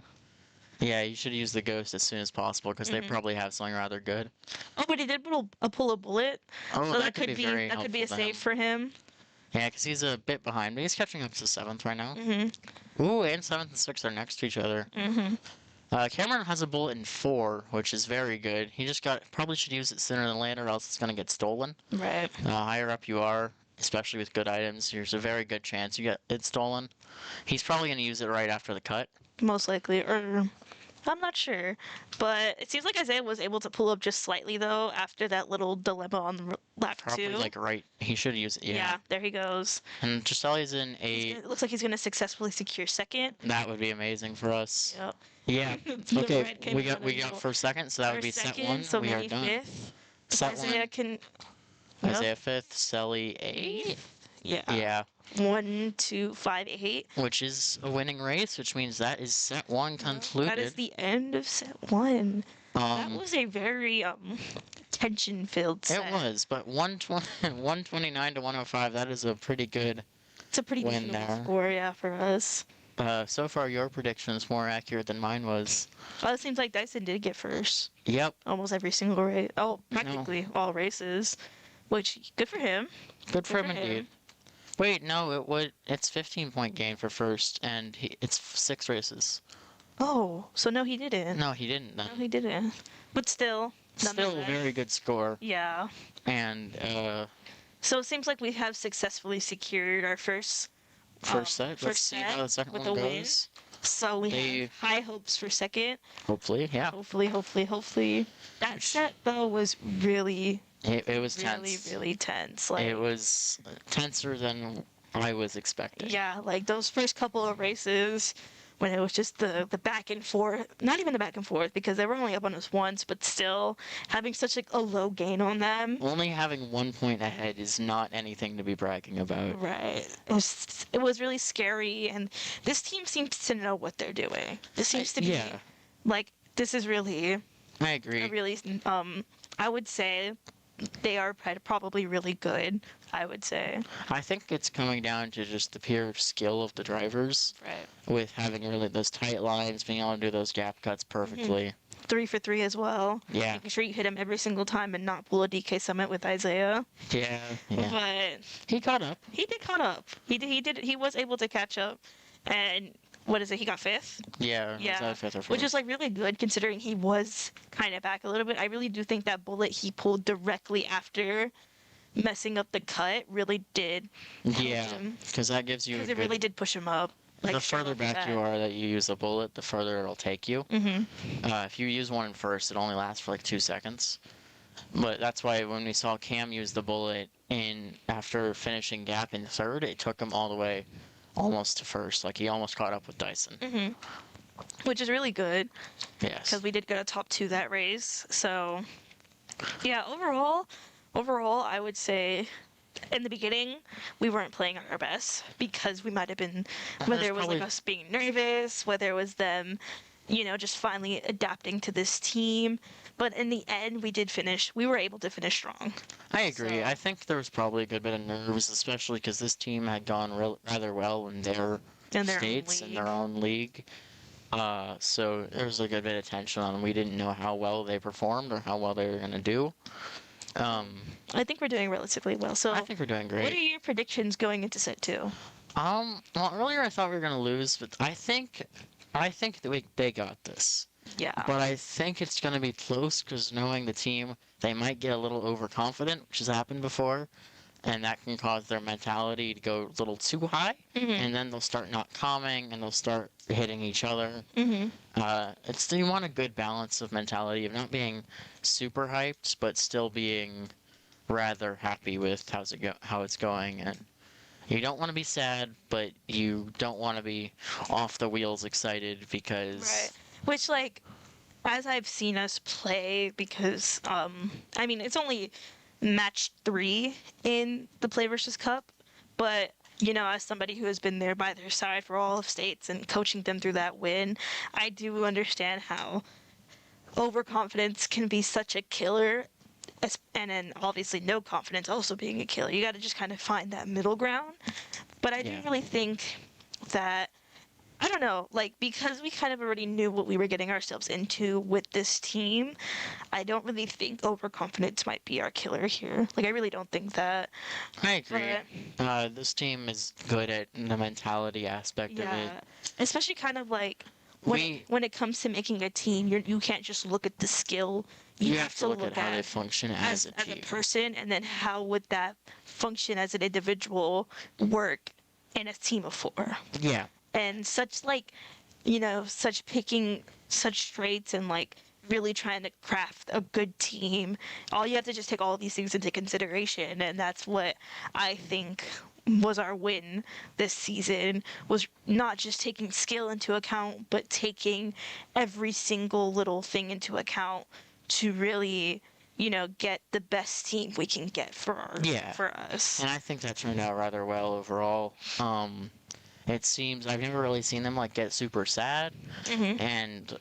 Yeah, you should use the ghost as soon as possible because they probably have something rather good. Oh, but he did pull a bullet, Oh, so that could be very that could be a helpful to him. save for him. Yeah, because he's a bit behind, but he's catching up to seventh right now. Mhm. Ooh, and seventh and sixth are next to each other. Mhm. Cameron has a bullet in 4, which is very good. He just probably should use it sooner than later, or else it's gonna get stolen. Right. Higher up you are, especially with good items, there's a very good chance you get it stolen. He's probably gonna use it right after the cut. Most likely, or I'm not sure, but it seems like Isaiah was able to pull up just slightly though after that little dilemma on the lap Probably 2. like right. He should use it. Yeah. There he goes. And Giselle's in It looks like he's gonna successfully secure second. That would be amazing for us. Yep. Yeah. The Okay. red came We in got front we of got the for second, so that would be set second, 1. so We are maybe done. fifth. Set Isaiah 1. can. Isaiah 5th. Selly 8th. Yeah. Yeah. 1, 2, 5, 8. Which is a winning race, which means that is set 1 concluded. That is the end of set 1. That was a very tension-filled set. It was, but 129 to 105, that is a pretty good It's a pretty win reasonable there. score, yeah, for us. So far, your prediction is more accurate than mine was. Well, it seems like Dyson did get first. Yep. Almost every single race. Oh, practically all races. Which, good for him. Good for him indeed. Wait, no, it's 15-point gain for first, and it's 6 races. Oh, so no, he didn't. No, he didn't then. No, he didn't. But still, Still a nonetheless. very good score. Yeah. And So it seems like we have successfully secured our first set. Let's first see set how the second with one a win. goes. So we have high hopes for second. Hopefully, yeah. Hopefully. That set though was really, It was really, tense. really tense. Like, It was tenser than I was expecting. yeah, like those first couple of races when it was just the back and forth, not even the back and forth because they were only up on us once, but still having such a low gain on them. Only having 1 point ahead is not anything to be bragging about. Right. It was really scary, and this team seems to know what they're doing. This seems to be, like, this is really I agree. a really, I would say, they are probably really good, I would say. I think it's coming down to just the pure skill of the drivers Right. with having really those tight lines, being able to do those gap cuts perfectly. 3 for 3 as well. Yeah. Making sure you hit him every single time and not pull a DK Summit with Isaiah. Yeah, yeah. But He caught up. he did caught up. He was able to catch up. And what is it? He got fifth? Yeah, Yeah. was that fifth or fourth? Which is like really good considering he was kind of back a little bit. I really do think that bullet he pulled directly after messing up the cut really did help Yeah, him. because that gives you a Because it good... really did push him up. Like, the straight further off the back you bat. are that you use a bullet, the further it'll take you. If you use one in first, it only lasts for like 2 seconds. But that's why when we saw Cam use the bullet in after finishing gap in third, it took him all the way almost to first. Like he almost caught up with Dyson. Which is really good Yes. because we did get a top 2 that race. So, yeah, overall, I would say in the beginning we weren't playing our best because we might have been, whether There's it was probably- like us being nervous, whether it was them, just finally adapting to this team. But in the end, we were able to finish strong. I agree. So- I think there was probably a good bit of nerves, especially because this team had gone rather well in their In their own states in league. their own league. So there was a good bit of tension on them. We didn't know how well they performed or how well they were going to do. I think we're doing relatively well. So, I think we're doing what are great. your predictions going into set 2? Well, earlier I thought we were going to lose, but I think that they got this. Yeah. But I think it's going to be close because knowing the team, they might get a little overconfident, which has happened before, and that can cause their mentality to go a little too high, and then they'll start not calming and they'll start hitting each other. You want a good balance of mentality of not being super hyped, but still being rather happy with how it's going, and you don't want to be sad, but you don't want to be off the wheels excited because Right. Which, like, as I've seen us play, because, it's only match 3 in the Play vs. Cup, but, as somebody who has been there by their side for all of states and coaching them through that win, I do understand how overconfidence can be such a killer, and then obviously no confidence also being a killer. You got to just kind of find that middle ground. But I do Yeah. really think that, I don't know, like, because we kind of already knew what we were getting ourselves into with this team, I don't really think overconfidence might be our killer here. Like, I really don't think that. I agree. This team is good at the mentality aspect of it. Yeah. Especially kind of like when it comes to making a team, you can't just look at the skill. You have to look at how they function as a as a team. person, and then how would that function as an individual work in a team of 4. Yeah. And such such picking such traits and like really trying to craft a good team. All you have to just take all of these things into consideration, and that's what I think was our win this season, was not just taking skill into account, but taking every single little thing into account to really, get the best team we can get for us. And I think that turned out rather well overall. It seems I've never really seen them like get super sad, and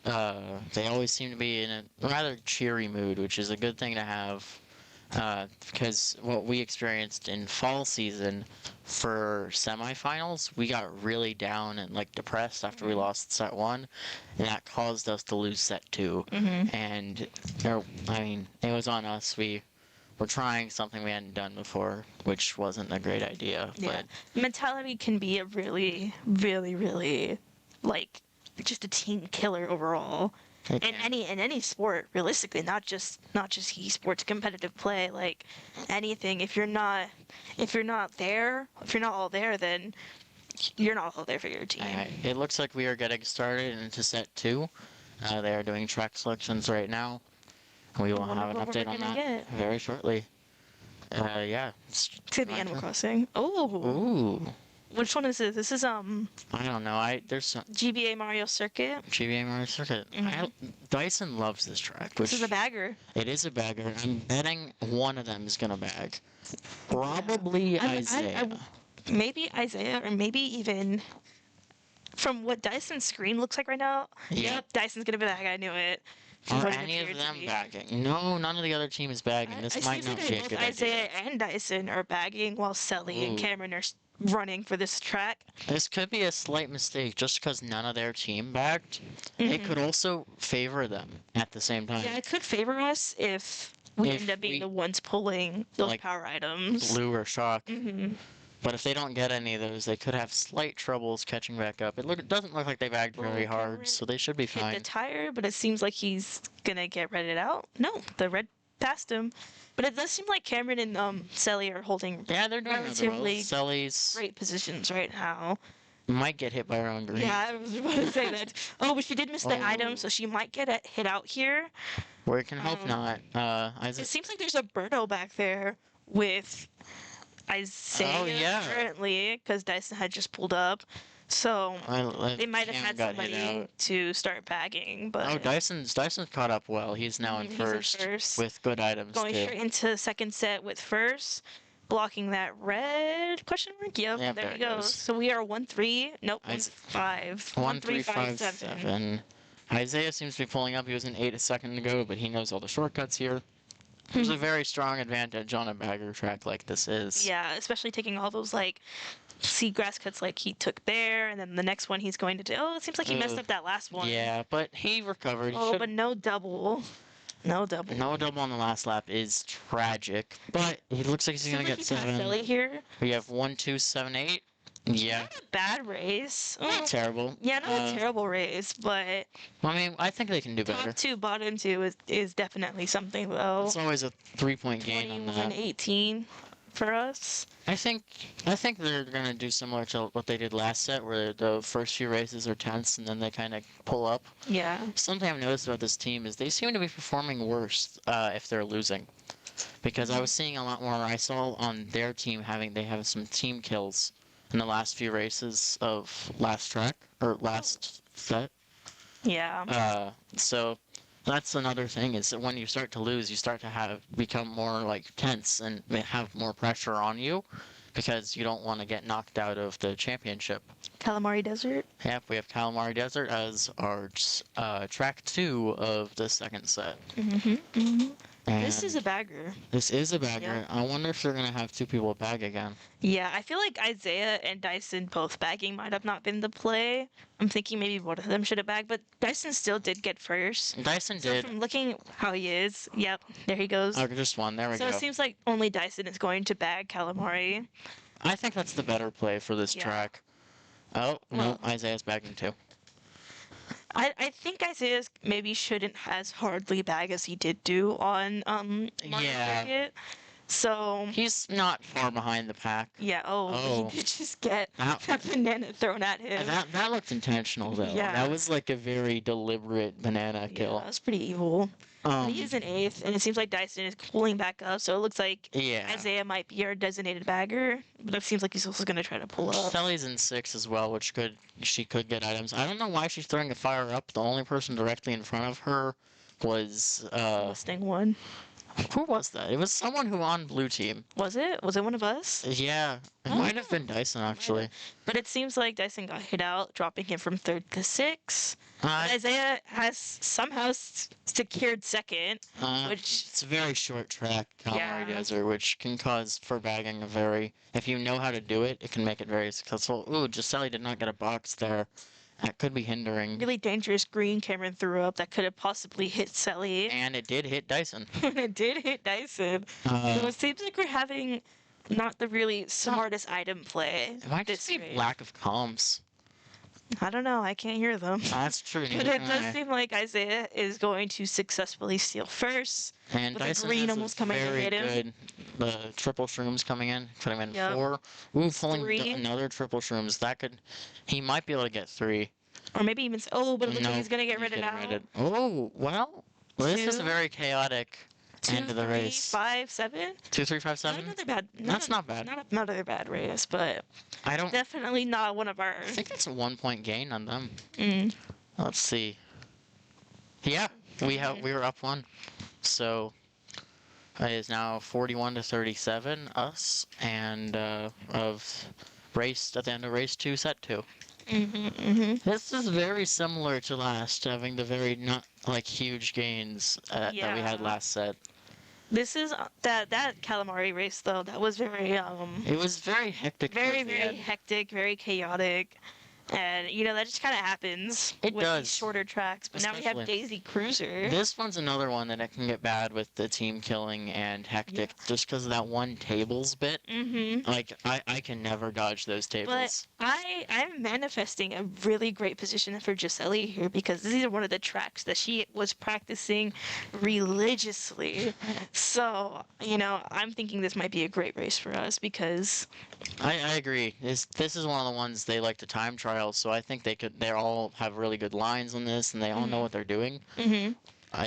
they always seem to be in a rather cheery mood, which is a good thing to have. Because what we experienced in fall season for semifinals, we got really down and like depressed after we lost set 1, and that caused us to lose set 2. And it was on us. We were trying something we hadn't done before, which wasn't a great idea. Yeah. But Mentality can be a really, really, really, like, just a team killer overall. it In can. any sport, realistically, not just esports, competitive play, like anything. If you're not all there, then you're not all there for your team. Alright, it looks like we are getting started into set 2. They are doing track selections right now. We will wonder have an what we're update on gonna that get. very shortly. Yeah. To the Animal Crossing. Oh, Ooh. which one is this? This is I don't know. There's some GBA Mario Circuit. GBA Mario Circuit. Dyson loves this track. Which This is a bagger. It is a bagger. I'm betting one of them is gonna bag. Probably Isaiah. Maybe Isaiah, or maybe even from what Dyson's screen looks like right now. Yeah. Yep, Dyson's gonna be back. I knew it. from Are what it any of appeared to them be. bagging? No, none of the other team is bagging. This It might seems not like be a both good Isaiah idea. and Dyson are bagging while Selly and Ooh. Cameron are running for this track. This could be a slight mistake just because none of their team bagged. It Hmm. could also favor them at the same time. Yeah, it could favor us if we If end up being we, the ones pulling those like, power items. Blue or Shock. Hmm. But if they don't get any of those, they could have slight troubles catching back up. It doesn't look like they bagged very Oh, hard, Cameron so they should be hit the fine. tire, but it seems like he's gonna get redded out. No, the red passed him. But it does seem like Cameron and Selly are holding Yeah, they're doing rather well. relatively Sully's great positions right now. might get hit by her own green. Yeah, I was about to say that. Oh, but she did miss the item, Oh. so she might get hit out here. We can hope Um, not. It seems like there's a Birdo back there with Isaiah Oh, yeah. currently, because Dyson had just pulled up. So they might have Cam had got hit somebody out. to start bagging, but Oh, Dyson's caught up well. He's now in he's first first. with good items Going too. straight into second set with first, blocking that red question mark. Yep, Yep, there there he it goes. goes. So we are 1-3. Nope, Is- 1-5. 1-3-5-7. 1-3-5-7. Isaiah seems to be pulling up. He was in 8 a second ago, but he knows all the shortcuts here. There's a very strong advantage on a bagger track like this is. Yeah, especially taking all those like seagrass cuts like he took there, and then the next one he's going to do. Oh, it seems like he messed up that last one. Yeah, but he recovered. He Oh, should... but no double. No double. No double on the last lap is tragic, but he looks like he's Seems gonna like get he passed 7. Ellie here. We have 1, 2, 7, 8. Yeah, Not a bad race. not Oh, terrible. yeah, not a terrible race, but I mean, I think they can do better. top two, bottom two is definitely something though. It's always a 3-point gain on that. 21-18 for us. I think they're gonna do similar to what they did last set, where the first few races are tense and then they kind of pull up. Yeah. Something I've noticed about this team is they seem to be performing worse if they're losing, because I was seeing a lot more. I saw on their team they have some team kills in the last few races of last track or last set. Yeah. So that's another thing is that when you start to lose, you start to become more like tense and have more pressure on you because you don't want to get knocked out of the championship. Calamari Desert. Yep, we have Calamari Desert as our track 2 of the second set. This is a bagger. This is a bagger. Yeah. I wonder if they're gonna have 2 people bag again. Yeah, I feel like Isaiah and Dyson both bagging might have not been the play. I'm thinking maybe one of them should have bagged, but Dyson still did get first. Dyson So did. from looking how he is, yep, there he goes. Oh, just one. There we So go. it seems like only Dyson is going to bag Calamari. I think that's the better play for this Yeah. track. Oh, Well- no, Isaiah's bagging too. I think Isaiah maybe shouldn't as hardly bag as he did do on Mario Yeah. Circuit. So He's not far behind the pack. yeah, Oh. he did just get That, that banana thrown at him. that looked intentional though. Yeah. That was like a very deliberate banana Yeah, kill. that was pretty evil. But he Um, is an eighth, and it seems like Dyson is pulling back up, so it looks like yeah. Isaiah might be our designated bagger, but it seems like he's also going to try to pull up. Sally's in 6 as well, which she could get items. I don't know why she's throwing a fire up. The only person directly in front of her was Mustang one. who was that? It was someone who on blue team. Was it? Was it one of us? Yeah, it Oh. might have been Dyson actually. But it seems like Dyson got hit out, dropping him from third to sixth. But Isaiah has somehow secured second, which it's a very short track, Calamari Yeah. Desert, which can cause for bagging a very. If you know how to do it, it can make it very successful. Ooh, Giselle did not get a box there. That could be hindering. really dangerous green Cameron threw up that could have possibly hit Selly. And it did hit Dyson. It did hit Dyson. So Uh, it seems like we're having not the really smartest item play. it might just this be race. lack of comms. I don't know. I can't hear them. That's true. But neither it can does I. seem like Isaiah is going to successfully steal first. And with the Dyson green has almost a coming to very hit him. good. The triple shrooms coming in, put him in Yep. 4. Ooh, pulling 3. another triple shrooms. That could. He might be able to get 3. Or maybe even. Oh, but it looks No, like he's going to get he's rid of getting now. Oh, well. This is a 2, very chaotic 2, end of the 3, race. 5, 7. 2, 3, 5, Not 7. another bad. That's not bad. Not another bad race, but I don't. definitely not one of our. I think that's a 1-point gain on them. Mm. Let's see. Yeah, we were up 1, so it is now 41-37 us, and of race at the end of race 2, set 2. This is very similar to last, having the very not like huge gains that we had Yeah. last set. This is that calamari race though. That was very It was very hectic very towards the very end. hectic, very chaotic. And that just kind of happens It with these does. shorter tracks. But now we have Especially. Daisy Cruiser. This one's another one that it can get bad with the team killing and hectic just because of that one tables bit. Like, I can never dodge those But tables. I'm manifesting a really great position for Gisele here because these are one of the tracks that she was practicing religiously. So, I'm thinking this might be a great race for us because I agree. This is one of the ones they like to time trial, so I think they all have really good lines on this and they all know what they're doing.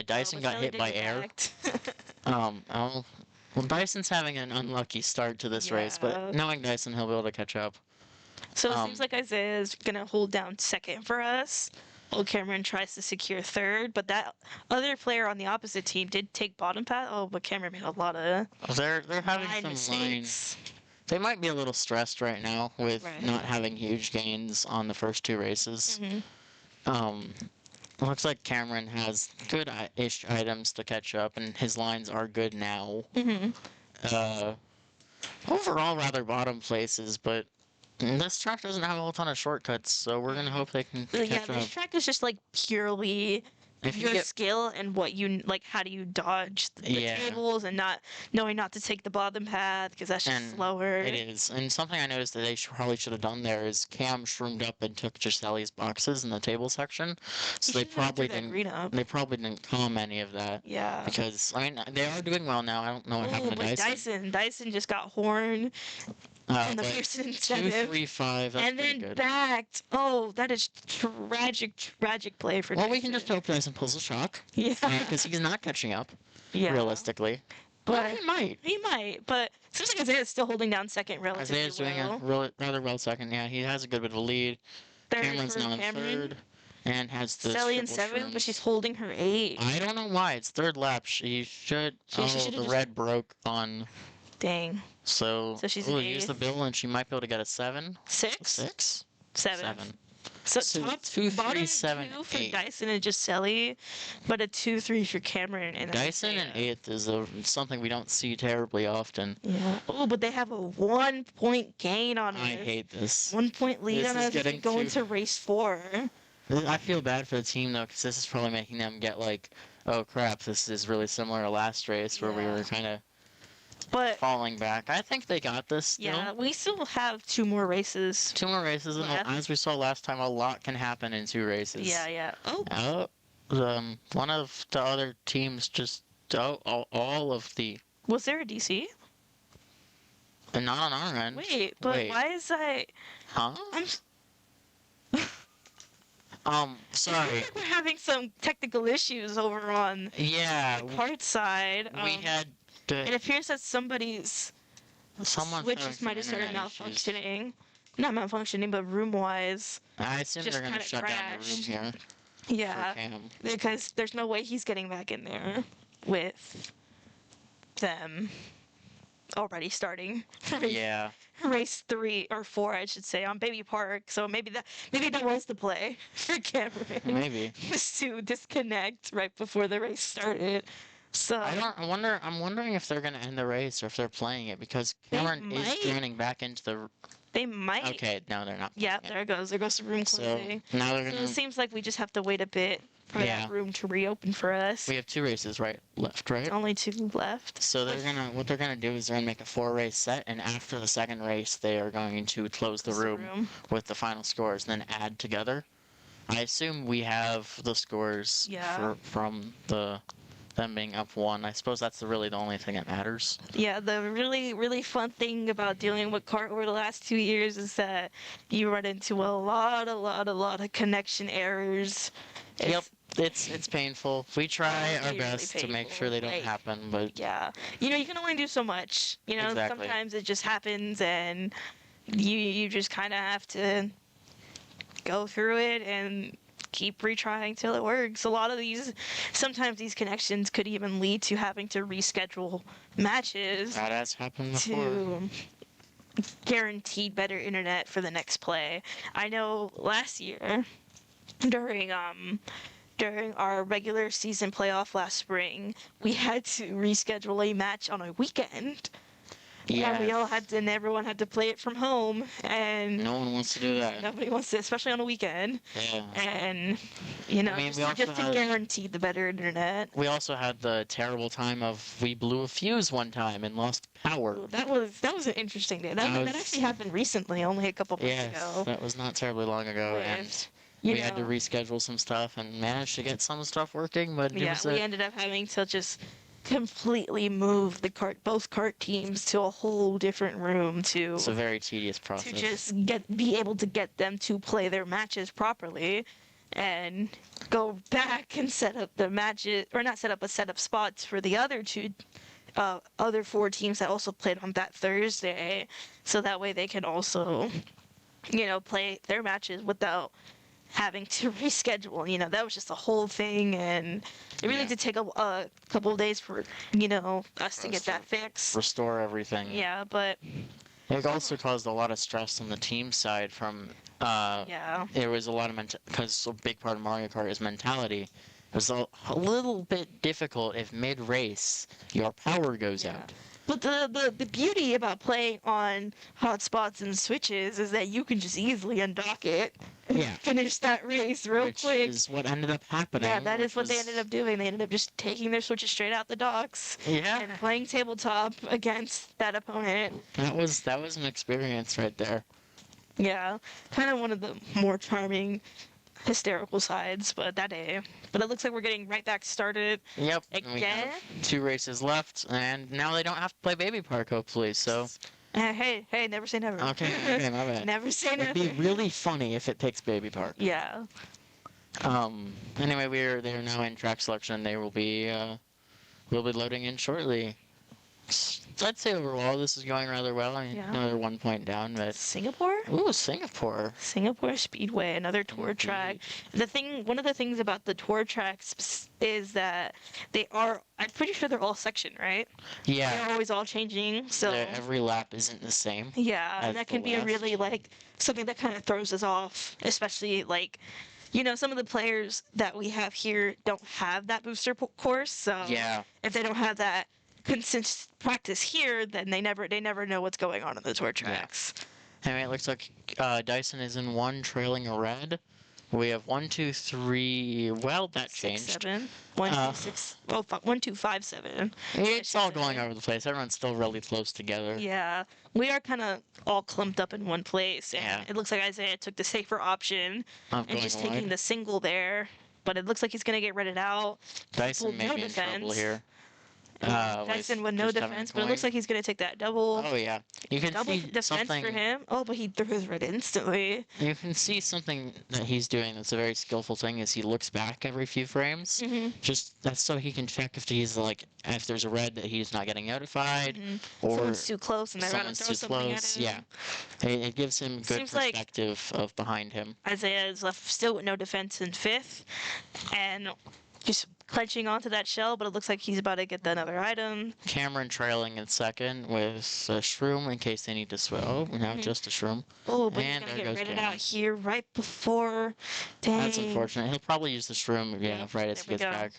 Dyson got hit by air. Well, Dyson's having an unlucky start to this race, but knowing Dyson, he'll be able to catch up. So it seems like Isaiah is gonna hold down second for us, while Cameron tries to secure third. But that other player on the opposite team did take bottom path. Oh, but Cameron made a lot of They're having line some line. mistakes. They might be a little stressed right now with not having huge gains on the first two races. Looks like Cameron has good-ish items to catch up, and his lines are good now. Overall, rather bottom places, but this track doesn't have a whole ton of shortcuts, so we're gonna hope they can catch up. This track is just like purely If you your get skill and what you like. How do you dodge the tables and not knowing not to take the bottom path because that's just slower. It is, and something I noticed that they probably should have done there is Cam shroomed up and took Gisele's boxes in the table section, so they probably didn't. They probably didn't calm any of that. Yeah. Because I mean they are doing well now. I don't know what happened to Dyson. Dyson just got horned. On the Pearson incentive. 2-3-5. That's and then good. Backed. Oh, that is tragic play for Dyson. We can just hope Dyson pulls a shock. Yeah. Because he's not catching up. Yeah. Realistically. But he might. He might. But it seems like Isaiah's still holding down second relatively Isaiah's doing a rather well second. Yeah, he has a good bit of a lead. Cameron's now in third. And has the Sally in seventh, but she's holding her 8. I don't know why. It's third lap. She should. The red broke on. Dang. So she's use the bill and she might be able to get a 7. 6? 7. 7. So top 2, 3, 7, 2 for 8. Dyson and Gisele, but a 2-3 for Cameron and Dyson in 8th is something we don't see terribly often. Yeah. Oh, but they have a 1-point gain on us. I hate this. 1-point lead on us going to race 4. I feel bad for the team though, because this is probably making them get like, oh crap, this is really similar to last race where we were kind of falling back. I think they got this still. Yeah, we still have 2 more races. 2 more races, and as we saw last time, a lot can happen in 2 races. Yeah. One of the other teams just all of the. Was there a DC? And not on our end. Wait, but why is that? Huh? Sorry. I feel like we're having some technical issues over on the Kart side. We had. It appears that switches might have started malfunctioning. Not malfunctioning, but room-wise. I assume they're going to shut down the room here. Yeah, because there's no way he's getting back in there with them already starting. Race 3 or 4, I should say, on Baby Park. So maybe that was the play for Cameron. Maybe was to disconnect right before the race started. So I'm wondering if they're gonna end the race or if they're playing it because Cameron is joining back into the. They might. Okay, no, they're not. Yeah, there it goes. There goes the room closing. So now they're gonna. So it seems like we just have to wait a bit for that room to reopen for us. We have 2 races left, right? Only 2 left. So what they're gonna do is they're gonna make a 4-race set, and after the second race, they are going to close the room with the final scores, and then add together. I assume we have the scores from them being up 1. I suppose that's really the only thing that matters. Yeah, the really, really fun thing about dealing with Kart over the last 2 years is that you run into a lot of connection errors. It's painful. We try our best to make sure they don't happen, but yeah, you can only do so much. Sometimes it just happens, and you just kind of have to go through it and keep retrying till it works. Sometimes these connections could even lead to having to reschedule matches. That has happened before. guaranteed better internet for the next play. I know last year during during our regular season playoff last spring, we had to reschedule a match on a weekend. And we all Yes. had to, and everyone had to play it from home, and No one wants to do that. nobody wants to, especially on a weekend. Yeah. And you know, I mean, just, we also just to had guarantee the better internet. we also had the terrible time of we blew a fuse one time and lost power. Ooh, that was an interesting day. That was actually happened recently, only a couple months yes, ago. that was not terribly long ago, and With you we had to know, reschedule some stuff and managed to get some stuff working, but it yeah, was we a ended up having to just completely move both cart teams to a whole different room it's a very tedious process. to just be able to get them to play their matches properly and go back and set up the matches, or not set up, but set up spots for the other four teams that also played on that Thursday, so that way they can also play their matches without having to reschedule. That was just a whole thing, and it really Yeah. did take a couple of days for us to get that fixed. Restore everything. Yeah, but It also caused a lot of stress on the team side from yeah. there was a lot of because a big part of Mario Kart is mentality. It was a little bit difficult if mid-race your power goes Yeah. out. But the beauty about playing on hotspots and switches is that you can just easily undock it and Yeah. finish that race real Which quick. is what ended up happening. Yeah, that is which what they was- ended up doing. They ended up just taking their switches straight out the docks Yeah, and playing tabletop against that opponent. that was an experience right there. Yeah, kind of one of the more charming, hysterical sides, but that day. But it looks like we're getting right back started Yep. and we again. have 2 races left, and now they don't have to play Baby Park, hopefully. So Hey, never say never. okay, okay, my bad. Never say It'd never. be really funny if it picks Baby Park. Yeah. Anyway, they're now in track selection. They will be we'll be loading in shortly. I'd say overall this is going rather well. I mean, Yeah. another 1 point down, but Singapore? ooh, Singapore. Singapore Speedway, another tour track. One of the things about the tour tracks is that I'm pretty sure they're all sectioned, right? Yeah, They're always all changing, so every lap isn't the same. yeah, as and that the can be a left. really something that kind of throws us off, especially some of the players that we have here don't have that booster course, so Yeah, if they don't have that consistent practice here, then they never know what's going on in the tour tracks. anyway, it looks like Dyson is in 1, trailing a red. We have 1, 2, 3. Well, that 6, changed. 7, 1, Uh, 2, 6, well, 1, 2, 5, 7. It's all going over the place. Everyone's still really close together. Yeah, we are kind of all clumped up in one place, and Yeah. it looks like Isaiah took the safer option I'm and going just wide. taking the single there. But it looks like he's gonna get redded out. Dyson may no be in trouble defense. here. Dyson with no just having defense, but it looks going. like he's gonna take that double. Oh yeah, you can Double see defense something. for him. Oh, but he threw his red instantly. You can see something that he's doing that's a very skillful thing is he looks back every few frames. Mm-hmm. Just that's so he can check if there's a red that he's not getting notified Mm-hmm. or Someone's too close and they're about to someone's throw too something close. at him. Yeah, it gives him good Seems like- perspective of behind him. Isaiah is left still with no defense in fifth, and just clenching onto that shell. But it looks like he's about to get another item. Cameron trailing in second with a shroom in case they need to switch. Oh, now Mhm. just a shroom. Oh, but And he's there gonna get goes rated Cameron. out here right before. Dang. That's unfortunate. He'll probably use the shroom, yeah, Yeah, right as there he we gets go. back.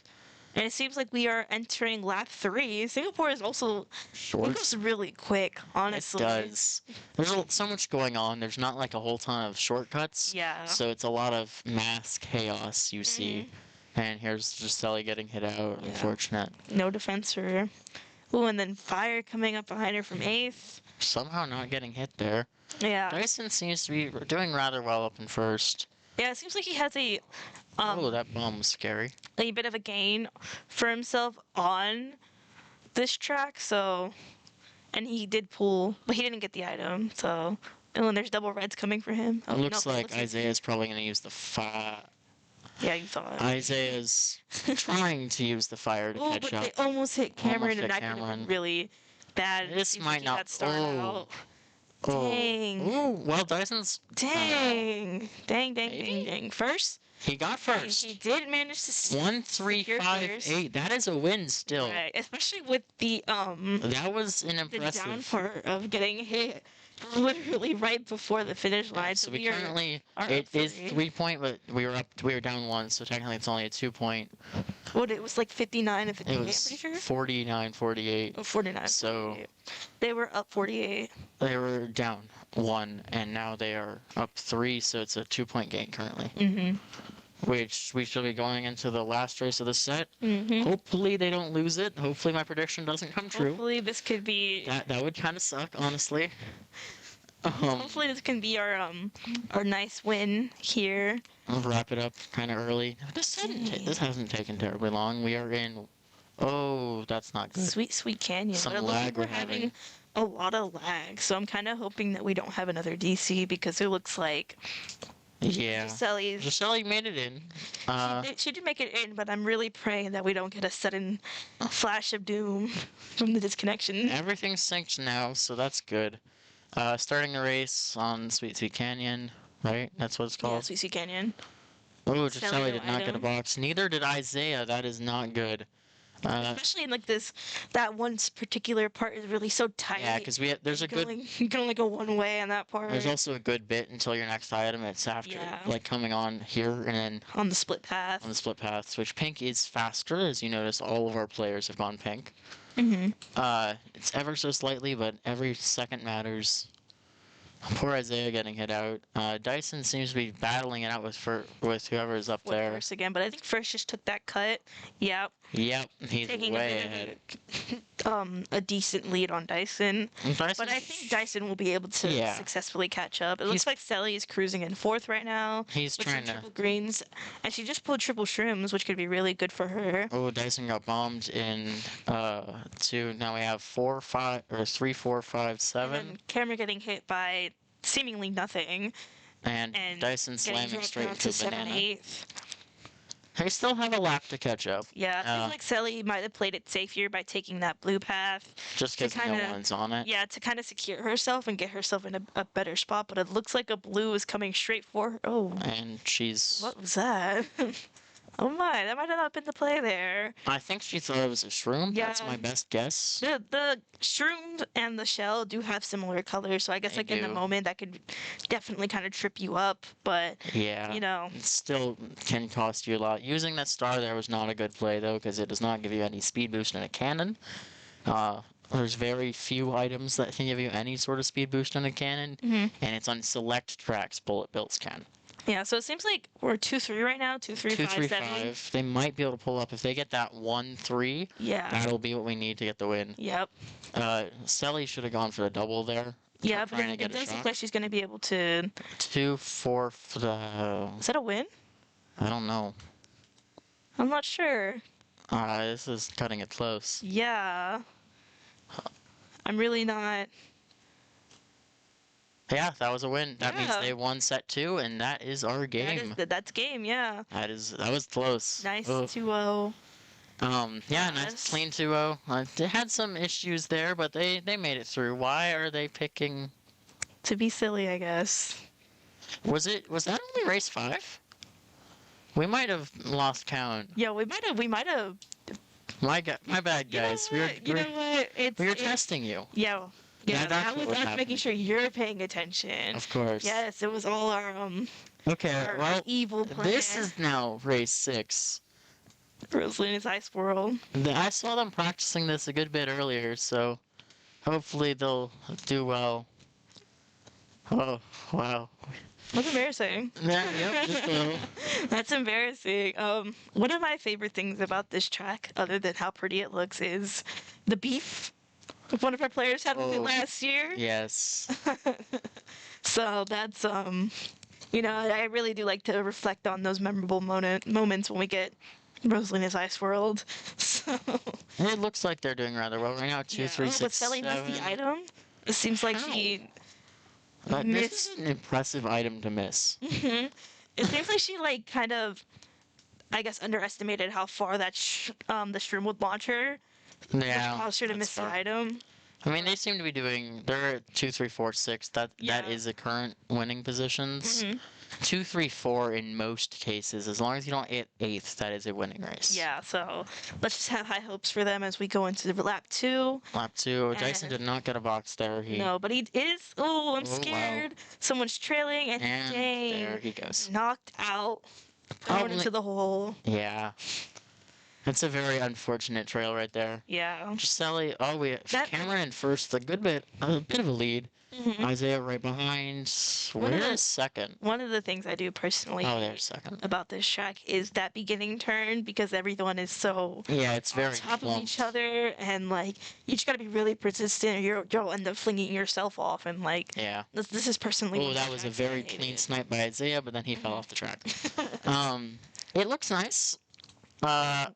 And it seems like we are entering lap 3. Singapore is also Short. it goes really quick, honestly. It does. There's so much going on. There's not like a whole ton of shortcuts. Yeah. So it's a lot of mass chaos you see. And here's Giselle getting hit out. Yeah. Unfortunate. No defense for her. Ooh, and then fire coming up behind her from 8th. Somehow not getting hit there. Yeah. Dyson seems to be doing rather well up in first. Yeah, it seems like he has Oh, that bomb was scary. a bit of a gain for himself on this track, so and he did pull, but he didn't get the item, so and then there's double reds coming for him. It looks no, like Isaiah's probably going to use the fire. Yeah, you thought. Isaiah's trying to use the fire to Oh, catch but up. they almost hit Cameron, hit and that could have Cameron. been really bad. This Seems might like he not- got started oh. out. Oh. Dang. Ooh, well, Dyson's. Dang. First, He got he first. did manage to 1, 3, secure 5, first. 8. That is a win still. Right, especially with the That was an the down impressive. part of getting hit literally right before the finish line. So So we currently, are it up is 3. 3-point, but we were down 1, so technically it's only a 2-point. What, it was like 59 and 58, It I'm was pretty sure? 49-48. Oh, 49, So 48. They were up 48. they were down 1, and now they are up 3, so it's a 2-point gain currently. Mm-hmm. Which we should be going into the last race of the set. Mm-hmm. Hopefully they don't lose it. Hopefully my prediction doesn't come true. Hopefully this could be... That would kind of suck, honestly. Hopefully this can be our nice win here. I'll wrap it up kind of early. This hasn't taken terribly long. We are in... Oh, that's not good. Sweet Canyon. Some But it looks lag like we're we're having having. a lot of lag, so I'm kind of hoping that we don't have another DC because it looks like Yeah. Giselle's... Giselle made it in. She did make it in, but I'm really praying that we don't get a sudden flash of doom from the disconnection. Everything's synced now, so that's good. Starting the race on Sweet Canyon, right? That's what it's Yeah, called. Sweet Canyon. Oh, Sell Giselle no did not get a item. box. Neither did Isaiah. That is not good. Especially in like that one particular part is really so tight. Yeah, because there's a good... You can only go one way on that part. There's also a good bit until your next item. It's after, Yeah. like, coming on here and then On the split path. on the split paths, which pink is faster. As you notice, all of our players have gone pink. Mm-hmm. It's ever so slightly, but every second matters. Poor Isaiah getting hit out. Dyson seems to be battling it out with whoever is up there. First again, but I think First just took that cut. Yep. Yep, he's Taking way a ahead. bit of a decent lead on Dyson. Dyson's- But I think Dyson will be able to Yeah. successfully catch up. It looks like Sally is cruising in 4th right now. He's with trying some to... triple greens. And she just pulled triple shrooms, which could be really good for her. Oh, Dyson got bombed in 2. Now we have 4, 5, or 3, 4, 5, 7. And then Cameron getting hit by seemingly nothing. And Dyson getting slamming dropped straight down into to 7 banana. 8th. They still have a lap to catch up. Yeah, I feel like Sally might have played it safe here by taking that blue path. Just to because no kinda- one's on it. Yeah, to kind of secure herself and get herself in a better spot. But it looks like a blue is coming straight for her. Oh, And she's... what was that? Oh my, that might have not been the play there. I think she thought it was a shroom. Yeah. That's my best guess. The shroom and the shell do have similar colors, so I guess They like in the do. moment that could definitely kind of trip you up. But Yeah. you know, It still can cost you a lot. Using that star there was not a good play, though, because it does not give you any speed boost in a cannon. There's very few items that can give you any sort of speed boost in a cannon, and it's on select tracks bullet bills can. yeah. So it seems like we're 2-3 right now. 2-3, 2, 3, 5-7. 5. They might be able to pull up. If they get that 1-3, Yeah. that'll be what we need to get the win. Yep. Sally should have gone for the double there. Yeah, but Trying to it get a does look shot. like she's going to be able to. 2, 4, Is that a win? I don't know. I'm not sure. This is cutting it close. Yeah. I'm really not. Yeah, that was a win. That means Yeah. they won set 2, and that is our game. That's game, yeah. That was close. Nice Ugh. 2-0. Yeah, nice Yes. clean 2-0. They had some issues there, but they made it through. Why are they picking? To be silly, I guess. Was that only race 5? We might have lost count. Yeah, we might have. My bad, guys. You know what? We were testing you. Yeah. Yeah, that's I what was was making sure you're paying attention. Of course. Yes, it was all our Okay. our Well, evil plan. this is now race 6. Rosalina's Ice World. I saw them practicing this a good bit earlier, so hopefully they'll do well. Oh, wow. That's embarrassing. Yeah, yep, just a little. That's embarrassing. One of my favorite things about this track, other than how pretty it looks, is the beef. One of our players had with it Oh, last year. Yes. So that's I really do like to reflect on those memorable moments when we get Rosalina's Ice World. So It looks like they're doing rather well right now. 2, 3, 6, but Sally missed 7. the item. It seems like How? she This missed. is an impressive item to miss. It seems like she kind of, I guess, underestimated how far that the shroom would launch her. Yeah. Which caused her to that's miss the fair. item. I mean, they seem to be doing. They're at 2, 3, 4, 6. That Yeah. is the current winning positions. 2, 3, 4 in most cases. As long as you don't hit 8th, that is a winning race. Yeah, so let's just have high hopes for them as we go into lap 2. Lap 2, Dyson did not get a box there. No, but he is. Oh, I'm Oh, wow. scared. Someone's trailing, and dang, there he goes. knocked out, thrown into the hole. Yeah. That's a very unfortunate trail right there. Yeah. Gisele, Cameron in first, a bit of a lead. Mhm. Isaiah right behind. Where's second? One of the things I do personally there's second. about this track is that beginning turn, because everyone is so it's very on top clumped. of each other, and like you just gotta be really persistent, or you'll end up flinging yourself off. And like, Yeah. this is personally. Oh, that was a very clean snipe by Isaiah, but then he fell off the track. It looks nice. Oh,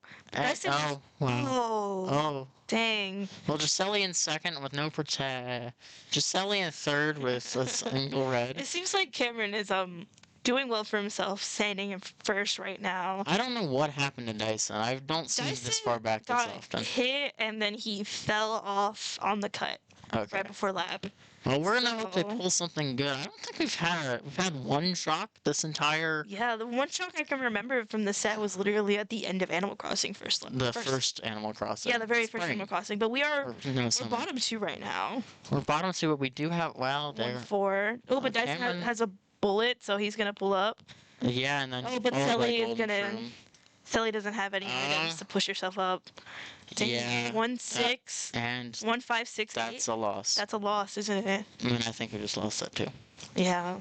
wow. Oh. Dang. Well, Gisele in second with no protect. Gisele in third with a single red. It seems like Cameron is doing well for himself, standing in first right now. I don't know what happened to Dyson. I don't see him this far back this often. Hit and then he fell off on the cut right before lap. Well, we're gonna hope they pull something good. I don't think we've had one shock this entire. Yeah, the one shock I can remember from the set was literally at the end of Animal Crossing first. First Animal Crossing. Yeah, the very first Animal Crossing. But we're bottom 2 right now. We're bottom 2, but we do have there. 4. Oh, but Dyson has a bullet, so he's gonna pull up. Yeah, and then. Oh, but Sally is gonna. Sally doesn't have any items to push herself up. Yeah. 1-6 and 1-5-6. That's a loss. That's a loss, isn't it? I think we just lost that too. Yeah.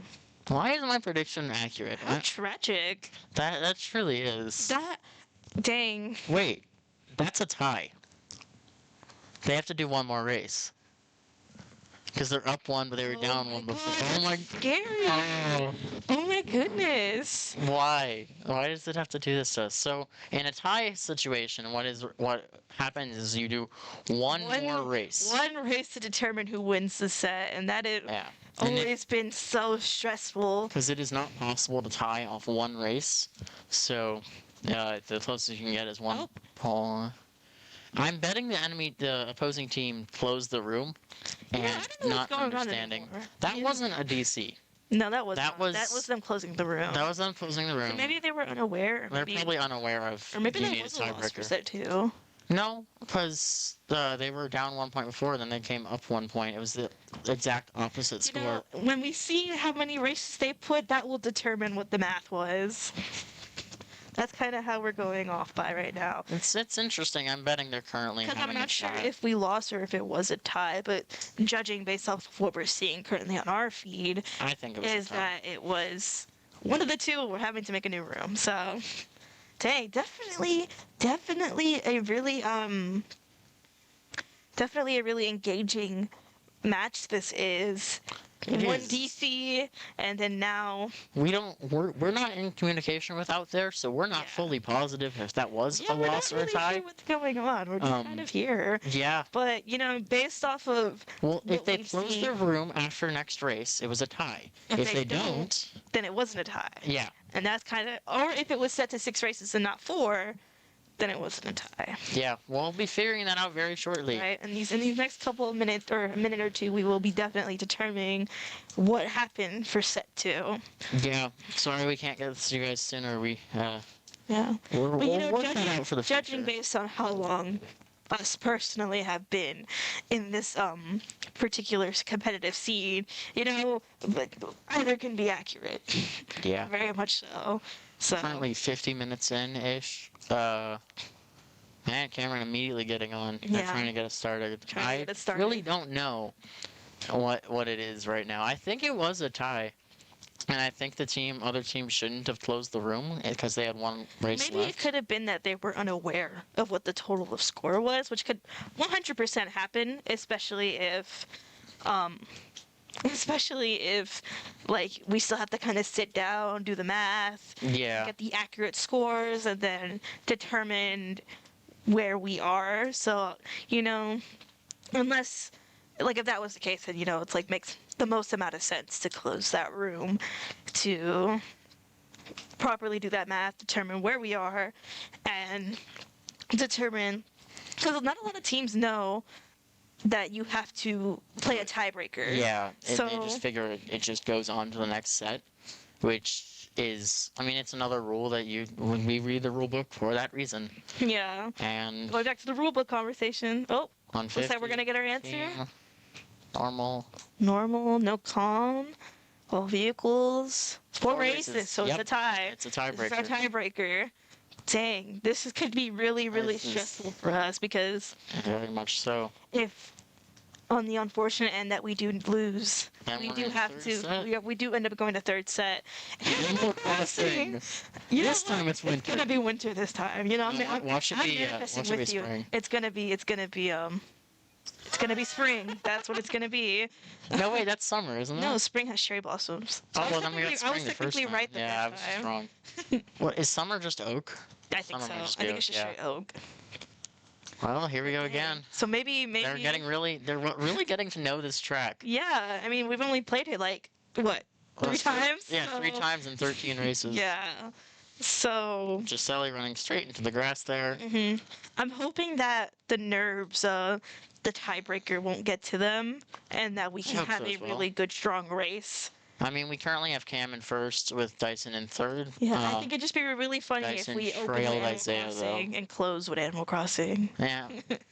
Why is my prediction accurate? How tragic. That truly is. Dang. Wait, that's a tie. They have to do one more race. Because they're up 1, but they were down 1 before. Oh my. Scary. Oh my goodness. Why? Why does it have to do this to us? So in a tie situation, what happens is you do one more race. One race to determine who wins the set, and that is always been so stressful. Because it is not possible to tie off one race. So the closest you can get is one pole. I'm betting the opposing team closed the room and not understanding. That wasn't a DC. No, that was them closing the room. That was them closing the room. So maybe they were unaware. They're probably unaware of. Or maybe they was a loss for set 2. No, because they were down 1 point before, then they came up 1 point. It was the exact opposite score. When we see how many races they put, that will determine what the math was. That's kind of how we're going off by right now. It's interesting. I'm betting they're currently having I'm not sure shot. if we lost or if it was a tie, but judging based off of what we're seeing currently on our feed, I think it was that it was one of the two. We're having to make a new room. So, dang, definitely a really engaging match this is. One DC, and then now we're not in communication with out there, so we're not fully positive if that was a loss or a tie. We're not really sure what's going on. We're just kind of here. Yeah. But based off of if they close their room after next race, it was a tie. If they don't, then it wasn't a tie. Yeah. And that's kind of, or if it was set to 6 races and not 4. Then it wasn't a tie. Yeah, we'll be figuring that out very shortly. Right, and in these next couple of minutes, or a minute or two, we will be definitely determining what happened for set 2. Yeah, sorry we can't get to you guys sooner. Yeah. We'll work that out for the future. Judging based on how long us personally have been in this particular competitive scene, either can be accurate. Yeah. Very much so. Currently 50 minutes in-ish. Cameron immediately getting on. They're trying to get us started. I really don't know what it is right now. I think it was a tie. And I think other team shouldn't have closed the room because they had one race left. Maybe it could have been that they were unaware of what the total of score was, which could 100% happen, especially if like we still have to kind of sit down, do the math, get the accurate scores, and then determine where we are. So, unless, like, if that was the case, then, it's like makes the most amount of sense to close that room to properly do that math, determine where we are, and determine, because not a lot of teams know that you have to play a tiebreaker. Yeah, they just figure it just goes on to the next set. which is, I mean, it's another rule that when we read the rule book for that reason. Yeah. And Going back to the rulebook conversation. Oh, 150. looks like we're gonna get our answer. Yeah. Normal. Normal, no calm, all vehicles, four races, so Yep. it's a tie. It's a tiebreaker. This is our tiebreaker. Dang, could be really, really This is- stressful for us because Very much so. if on the unfortunate end that we do lose, And we we're do in have third to. set. We do end up going to third set. Animal Crossing. You know This what? time it's winter. It's gonna be winter this time. You know, Watch it I'm be manifesting watch it be with you. spring. It's gonna be spring. That's what it's gonna be. No, wait, that's summer, isn't it? No, spring has cherry blossoms. So Oh, well, then we got I spring was the first technically time. right Yeah, I that was time. wrong. What, is summer just oak? I think Summer so. might I just be think oak, it's just yeah. straight oak. Well, here we go again. So maybe They're really getting to know this track. Yeah, I mean we've only played it like what 3 times. Yeah, so- 3 times in 13 races. Yeah. So Gisele running straight into the grass there. I'm hoping that the nerves, the tiebreaker won't get to them, and that we can hope have so a as well. really good, strong race. I mean, we currently have Cam in first with Dyson in third. Yeah, I think it'd just be really funny if Dyson we open with trailed Animal Isaiah, though. Crossing and close with Animal Crossing. Yeah.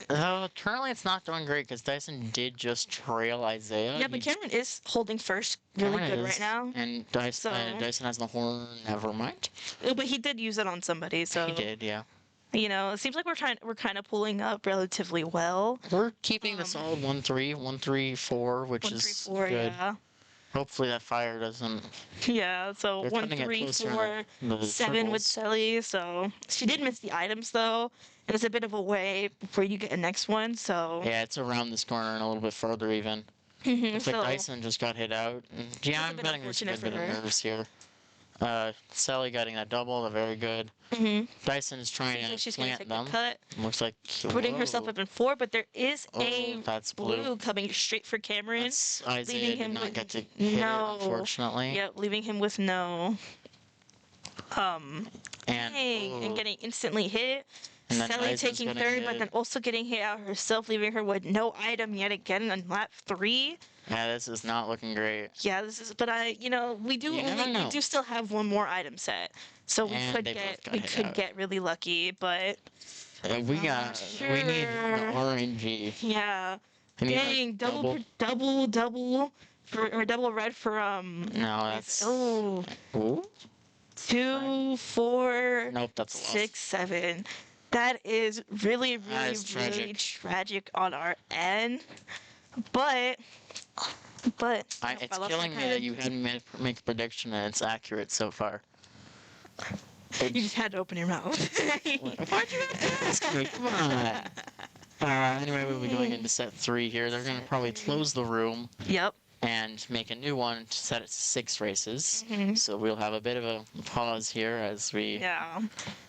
Currently it's not doing great because Dyson did just trail Isaiah. Yeah, but Cameron is holding first really Cameron good is, right now. And Dyson, So- Dyson has the horn. Never mind. But he did use it on somebody, so He did, yeah. you know, it seems like we're kind of pulling up relatively well. We're keeping the solid 1-3, 1-3-4, which 1, 3, is 4, good. yeah. Hopefully that fire doesn't. Yeah, so They're 1, cutting it 3, closer 4, in the 7 with circles. Selly. So she did miss the items though. It was a bit of a way before you get a next one. So Yeah, it's around this corner and a little bit further even. Looks like so Dyson just got hit out. And, yeah, a I'm bit betting there's a unfortunate good bit for of her. nerves here. Sally getting that double, they're very good. Dyson's trying so to she's gonna plant take them. the cut, Looks like putting herself whoa. up in 4. But there is a Oh, that's blue blue. coming straight for Cameron. That's, Isaiah leaving did him not with get to hit no. it, unfortunately. Yep, leaving him with no. And, Dang, and oh, getting instantly hit. And then Sally Dyson's taking getting third, but hit. then also getting hit out herself, leaving her with no item yet again on lap 3. yeah, this is not looking great. Yeah, this is. But we do You never we know. do still have one more item set, so And they both got hit could out. get really lucky. But We need the sure. RNG. yeah, We need, like, dang, double for double red for No, that's. oh Ooh? 2, 4, Nope, that's a loss. 6, 7. That is really, really, is really tragic. tragic on our end. But It's killing me that you had me make a prediction and it's accurate so far. You just had to open your mouth. Why'd you have to ask me? Come on. Anyway, we'll be going into set 3 here. They're going to probably close the room Yep. and make a new one to set it to 6 races. Mhm. So we'll have a bit of a pause here as we... Yeah.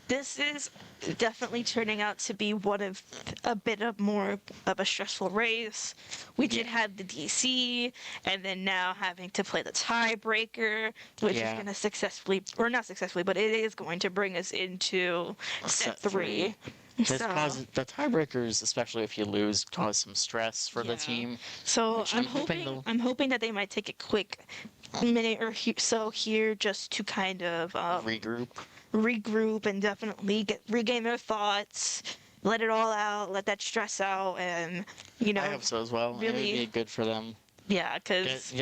This is definitely turning out to be a bit of more of a stressful race. We did Yeah. have the DC, and then now having to play the tiebreaker, which is Yeah. going to successfully, or not successfully, but it is going to bring us into set 3. The tiebreakers, especially if you lose, cause some stress for the Yeah. team. So Which I'm I'm hoping hoping that they might take a quick minute or so here just to kind of Regroup. regroup and definitely regain their thoughts, let it all out, let that stress out, and I hope so as well. It would really- be good for them. yeah, because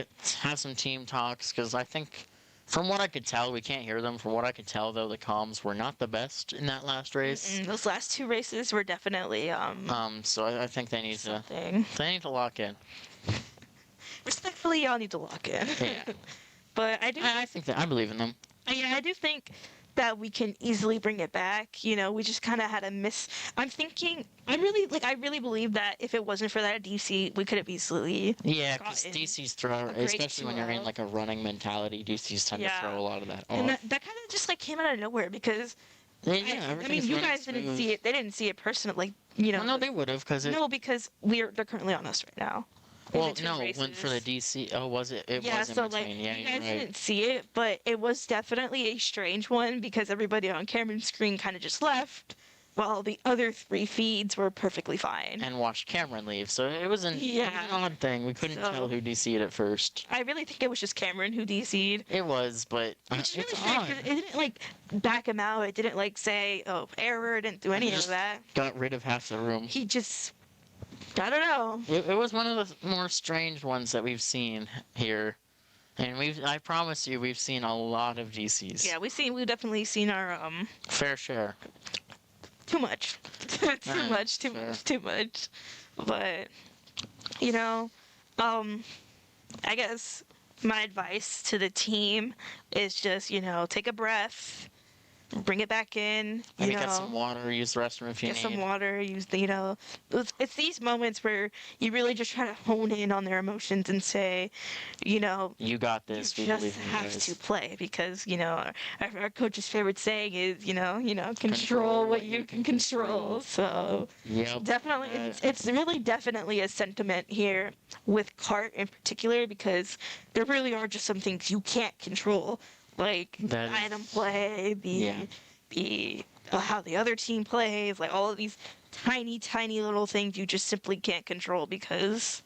Have some team talks, because I think, from what I could tell, we can't hear them. From what I could tell, though, the comms were not the best in that last race. those last 2 races were definitely So I think they need something. to lock in. Respectfully, y'all need to lock in. Yeah. But I do, I think that I believe in them. yeah, I do think that we can easily bring it back. You know, we just kind of had a miss. I really believe that if it wasn't for that DC, we could have easily. Yeah, because gotten DC's throw, a great especially when you're in 2-0. like a running mentality, DC's tend to Yeah. throw a lot of that And off. that kind of just like came out of nowhere because Yeah, I mean, everything's you running guys didn't smooth. see it. They didn't see it personally, you know. Well, no, they would have, because No, because they're currently on us right now. in Well, between no, when for the races. DC. Oh, was it? It Yeah, was in so between. like Yeah, you you're guys right. didn't see it, but it was definitely a strange one because everybody on Cameron's screen kind of just left. while the other 3 feeds were perfectly fine. And watched Cameron leave, so it was an Yeah. odd thing. We couldn't So- tell who DC'd at first. I really think it was just Cameron who DC'd. It was, but Which is really it's strange odd. 'cause it didn't like back him out. It didn't like say, "Oh, error." It didn't do any of Just that. got rid of half the room. He just, I don't know. It was one of the more strange ones that we've seen here. And I promise you, we've seen a lot of DCs. Yeah, we've definitely seen our Fair share. too much, too much, too fair. much, too much. But you know, um, I guess my advice to the team is just take a breath, bring it back in. Maybe get some water, use the restroom if you Get need. some water. It's these moments where you really just try to hone in on their emotions and say, You got this. you We just believe in you have guys. to play because our coach's favorite saying is control what you can control. So Yep. definitely, it's really definitely a sentiment here with Kart in particular because there really are just some things you can't control, like That is- item play, how the other team plays, like all of these tiny little things you just simply can't control because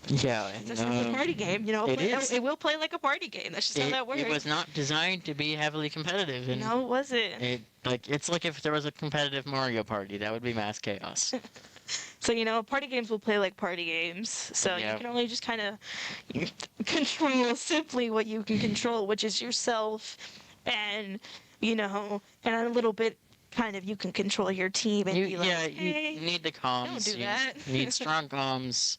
Yeah. it's a party game. It will play like a party game. That's just how that works. It was not designed to be heavily competitive. And No, it wasn't. it's like if there was a competitive Mario Party, that would be mass chaos. So, party games will play like party games. So Yeah. you can only just kind of control simply what you can control, which is yourself and, and a little bit kind of you can control your team and be like, hey, you need the comms. don't do that. You need strong comms,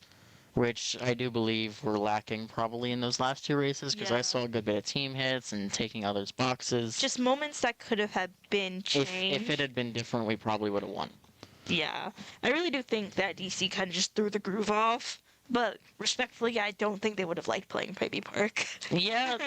which I do believe were lacking probably in those last 2 races because Yeah. I saw a good bit of team hits and taking others' boxes. just moments that could have been changed. If it had been different, we probably would have won. Yeah, I really do think that DC kind of just threw the groove off. But respectfully, I don't think they would have liked playing Baby Park. Yeah,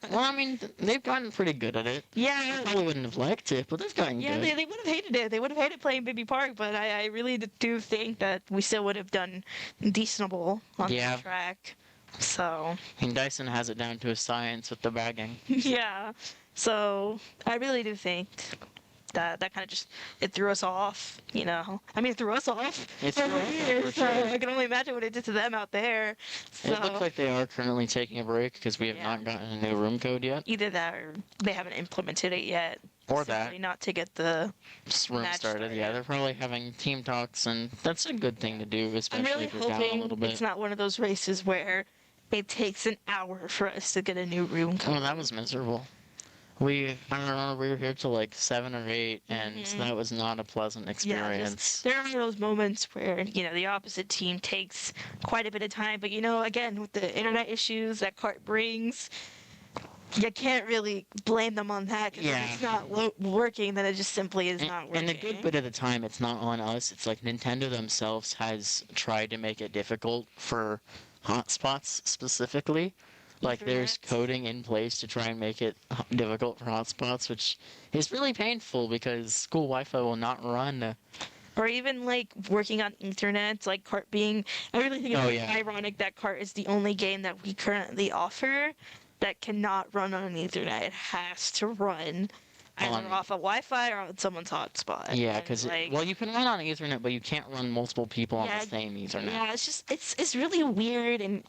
well, I mean, they've gotten pretty good at it. Yeah. I probably wouldn't have liked it, but they've gotten Yeah, good. they would have hated it. They would have hated playing Baby Park, but I really do think that we still would have done decentable on Yeah. the track. So, And Dyson has it down to a science with the bagging. yeah. So, I really do think that kind of just, it threw us off, I mean, it threw us off. It threw us off, for So, sure. I can only imagine what it did to them out there. So, It looks like they are currently taking a break because we have Yeah. not gotten a new room code yet. either that or they haven't implemented it yet. Or Simply that. not to get the Room match started. Yeah, started. they're probably having team talks, and that's a good thing to do, I'm especially really if you're down a hoping little bit. it's not one of those races where it takes an hour for us to get a new room code. Oh, that was miserable. I don't know, we were here till like 7 or 8, and Mhm. that was not a pleasant experience. There are those moments where, the opposite team takes quite a bit of time, but again, with the internet issues that Kart brings, you can't really blame them on that, because Yeah. if it's not working, then it just simply is not working. And a good bit of the time, it's not on us. It's like Nintendo themselves has tried to make it difficult for hotspots specifically. Like there's Ethernet. coding in place to try and make it difficult for hotspots, which is really painful because school Wi-Fi will not run. Or even like working on Ethernet, like Kart being. I really think it's Oh, yeah. ironic that Kart is the only game that we currently offer that cannot run on Ethernet. It has to run either On- off of Wi-Fi or on someone's hotspot. Yeah, And, because like, well, you can run on Ethernet, but you can't run multiple people on Yeah, the same Ethernet. yeah, it's just it's really weird, and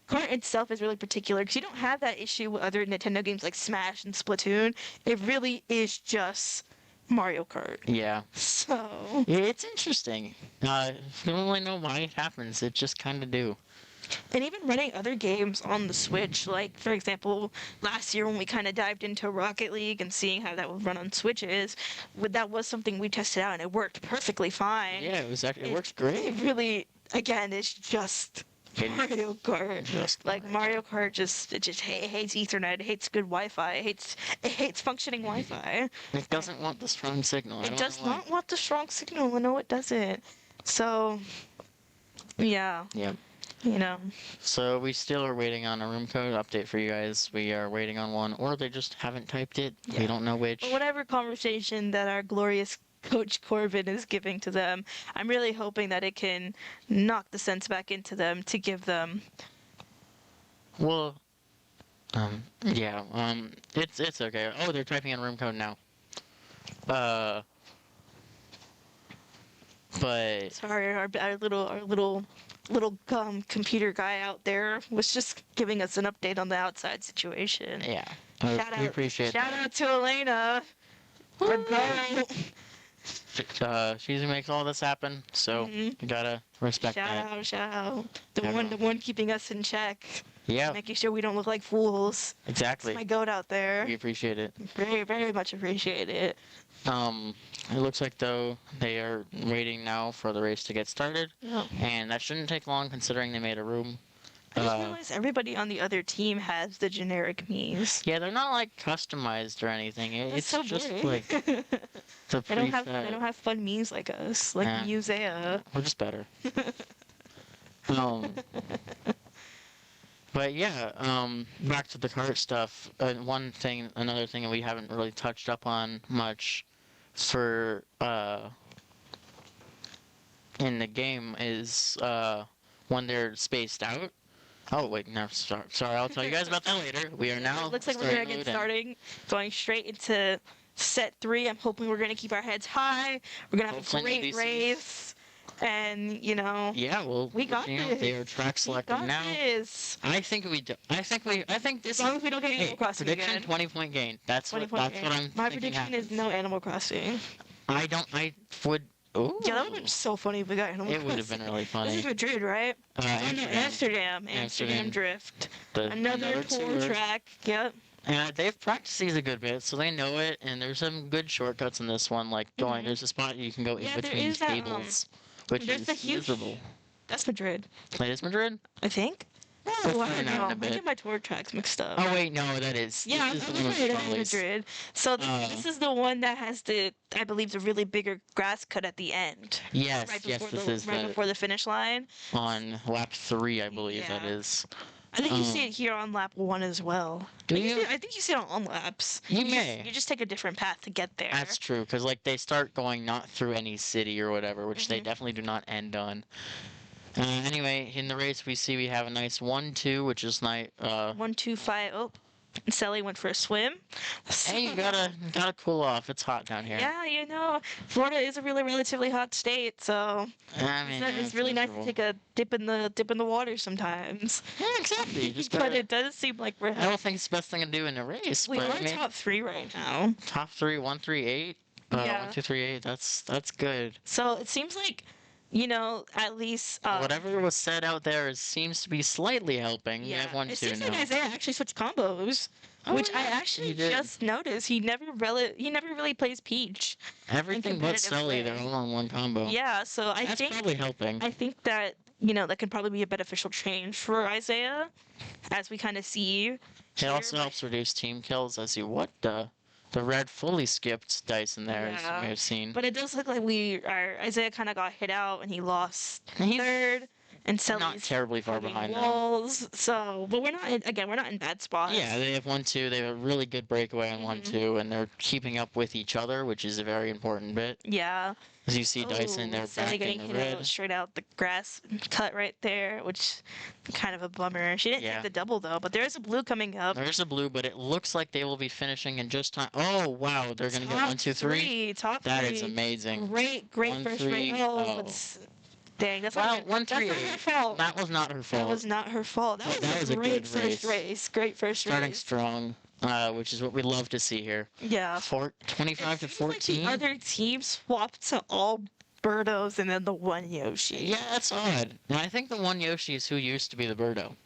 Kart itself is really particular because you don't have that issue with other Nintendo games like Smash and Splatoon. It really is just Mario Kart. Yeah, So. it's interesting. You don't really know why it happens. It just kind of do. And even running other games on the Switch, like, for example, last year when we kind of dived into Rocket League and seeing how that would run on Switches, that was something we tested out and it worked perfectly fine. Yeah, it works great. It really, again, it's just Mario Kart. Just Like, Mario Kart it hates Ethernet, it hates good Wi-Fi, it hates functioning Wi-Fi. It doesn't want the strong signal. I It don't does know why. not want the strong signal, no, it doesn't. So, yeah, Yep. you know. So we still are waiting on a room code update for you guys. We are waiting on one, or they just haven't typed it. Yeah. We don't know which. But whatever conversation that our glorious Coach Corbin is giving to them, I'm really hoping that it can knock the sense back into them to give them. Well, yeah, it's okay. Oh, they're typing in room code now. But Sorry, our little computer guy out there was just giving us an update on the outside situation. yeah, Shout we out, appreciate shout that. out to Elena. Our girl. She makes all this happen, so Mhm. you gotta respect that. Shout out. The Everyone. one keeping us in check, Yeah, making sure we don't look like fools. It's exactly. my goat out there. We appreciate it. Very, very much appreciate it. It looks like though they are waiting now for the race to get started, Yeah. and that shouldn't take long considering they made a room. I just realized everybody on the other team has the generic memes. Yeah, they're not like customized or anything. That's It's so just boring. like the They don't have preset. fun memes like us, like Yeah. Musea. We're just better. Um, but yeah, back to the cart stuff. Another thing that we haven't really touched up on much for in the game is when they're spaced out. Oh wait, no, sorry. I'll tell you guys about that later. We are now. It looks like we're gonna get starting, going straight into set 3. I'm hoping we're gonna keep our heads high. We're gonna have Hopefully a no great DCs. race, and you know, Yeah, well, we got this. They are track we selected got now. this. I think we do. I think this As long as we don't get Animal Hey, Crossing prediction again. 20-point gain. That's 20 what point that's what game. I'm My thinking prediction is happens. no Animal Crossing. I would. Ooh. Yeah, that would have been so funny if we got Animal It Crossing. would have been really This funny. is Madrid, right? Oh, no, Amsterdam. Amsterdam Drift. Another Another tour tour. track. Yep. They've practiced these a good bit, so they know it. And there's some good shortcuts in this one, like going. Mhm. There's a spot you can go in Yeah, there between is that, tables, which there's is the huge- miserable. That's Madrid, Wait, is Madrid? I think. We'll Oh, I find don't out know. in a I bit. get my tour tracks mixed up. Oh wait, no, that is. Yeah, This is I'm the one with afraid it's trolleys. Madrid. So this is the one that has I believe, the really bigger grass cut at the end. Yes, Right yes, before this the is right the before the finish line. on lap 3, I believe that Yeah. is. I think you see it here on lap 1 as well. Do I think you? I think you see it on all laps. You just- may. you just take a different path to get there. That's true, because like they start going not through any city or whatever, which they Mhm. definitely do not end on. Anyway, in the race we have a nice 1-2, which is nice. 1, 2, 5. Oh, and Sally went for a swim. Hey, you gotta cool off. It's hot down here. Yeah, you know, Florida is a really relatively hot state, so I mean, it's really nice to take a dip in the water sometimes. Yeah, exactly. You just But gotta, it does seem like we're I don't think it's the best thing to do in a race. we but are I mean, top 3 right now. top 3, 1, 3, 8. Yeah. 1, 2, 3, 8. That's good. So it seems like, at least Whatever was said out there seems to be slightly helping. We have 1, it 2 seems now. like Isaiah actually switched combos, Oh, which I yeah, actually he did. just noticed. He never really plays Peach. Everything but competitive Sully, they're play. all on one combo. Yeah, so I That's think probably helping. that that could probably be a beneficial change for Isaiah, as we kind of see. It here, also but- helps reduce team kills. I see what the red fully skipped dice in there, as you Yeah. may have seen. But it does look like Isaiah kind of got hit out and he lost He's third, and not Sully's terribly far having behind them. walls. So, but we're not in bad spots. Yeah, they have 1, 2. They have a really good breakaway on Mhm. 1, 2, and they're keeping up with each other, which is a very important bit. Yeah. As you see Dyson, they're Sally back getting in the hit out red. straight out the grass cut right there, which kind of a bummer. She didn't Yeah. take the double though, but there is a blue coming up. There's a blue, but it looks like they will be finishing in just time. Oh wow, they're gonna get 1, 2, 3. Top That three. is amazing. Great 1, first 3, race. oh. Dang, that's Well, not 1, 3, that's not her 8. fault. That was not her That fault. was not her fault. That That was was a a great good first race. race. Great first Starting race. strong, which is what we love to see here. Yeah. 25 to It seems like 14. the other team swapped to all Birdos and then the one Yoshi. Yeah, that's odd. And I think the one Yoshi is who used to be the Birdo.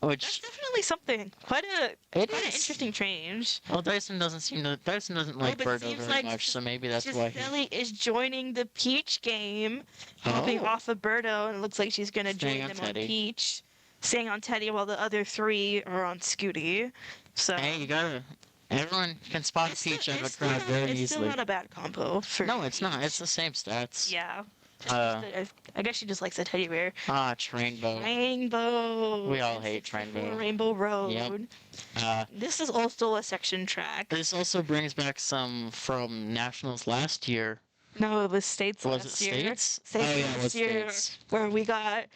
Which That's definitely something. Quite an interesting change. Well, Dyson doesn't like but it Birdo seems very like much, so maybe that's why. Gisele is joining the Peach game, hopping Oh. off of Birdo, and it looks like she's gonna Staying join on them on Teddy. Peach, staying on Teddy while the other 3 are on Scooty. So Hey, you gotta. Everyone can spot it's Peach still- out of a it's still crowd not- very it's easily. still not a bad combo for No, it's not. Peach. It's the same stats. Yeah. I guess she just likes a teddy bear. Trainbow. Rainbow. We all hate 64 Trainbow. Rainbow Road. Yep. Uh, This is also a section track. this also brings back some from Nationals last year. No, it was States Was last it year. States? States Oh, yeah, it last was year, States. where we got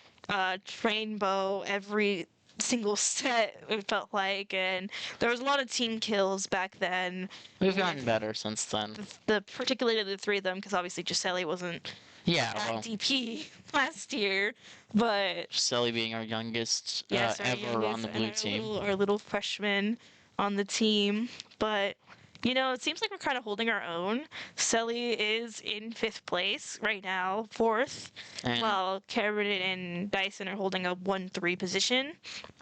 Trainbow every single set, it felt like, and there was a lot of team kills back then. We've gotten better since then. Particularly the three of them, because obviously Gisele wasn't Yeah, at well, DP last year, but Gisele being our youngest yes, our ever on youngest the and blue team. our little freshman on the team. But it seems like we're kind of holding our own. Selly is in 5th place right now, 4th, And while Cameron and Dyson are holding a 1-3 position.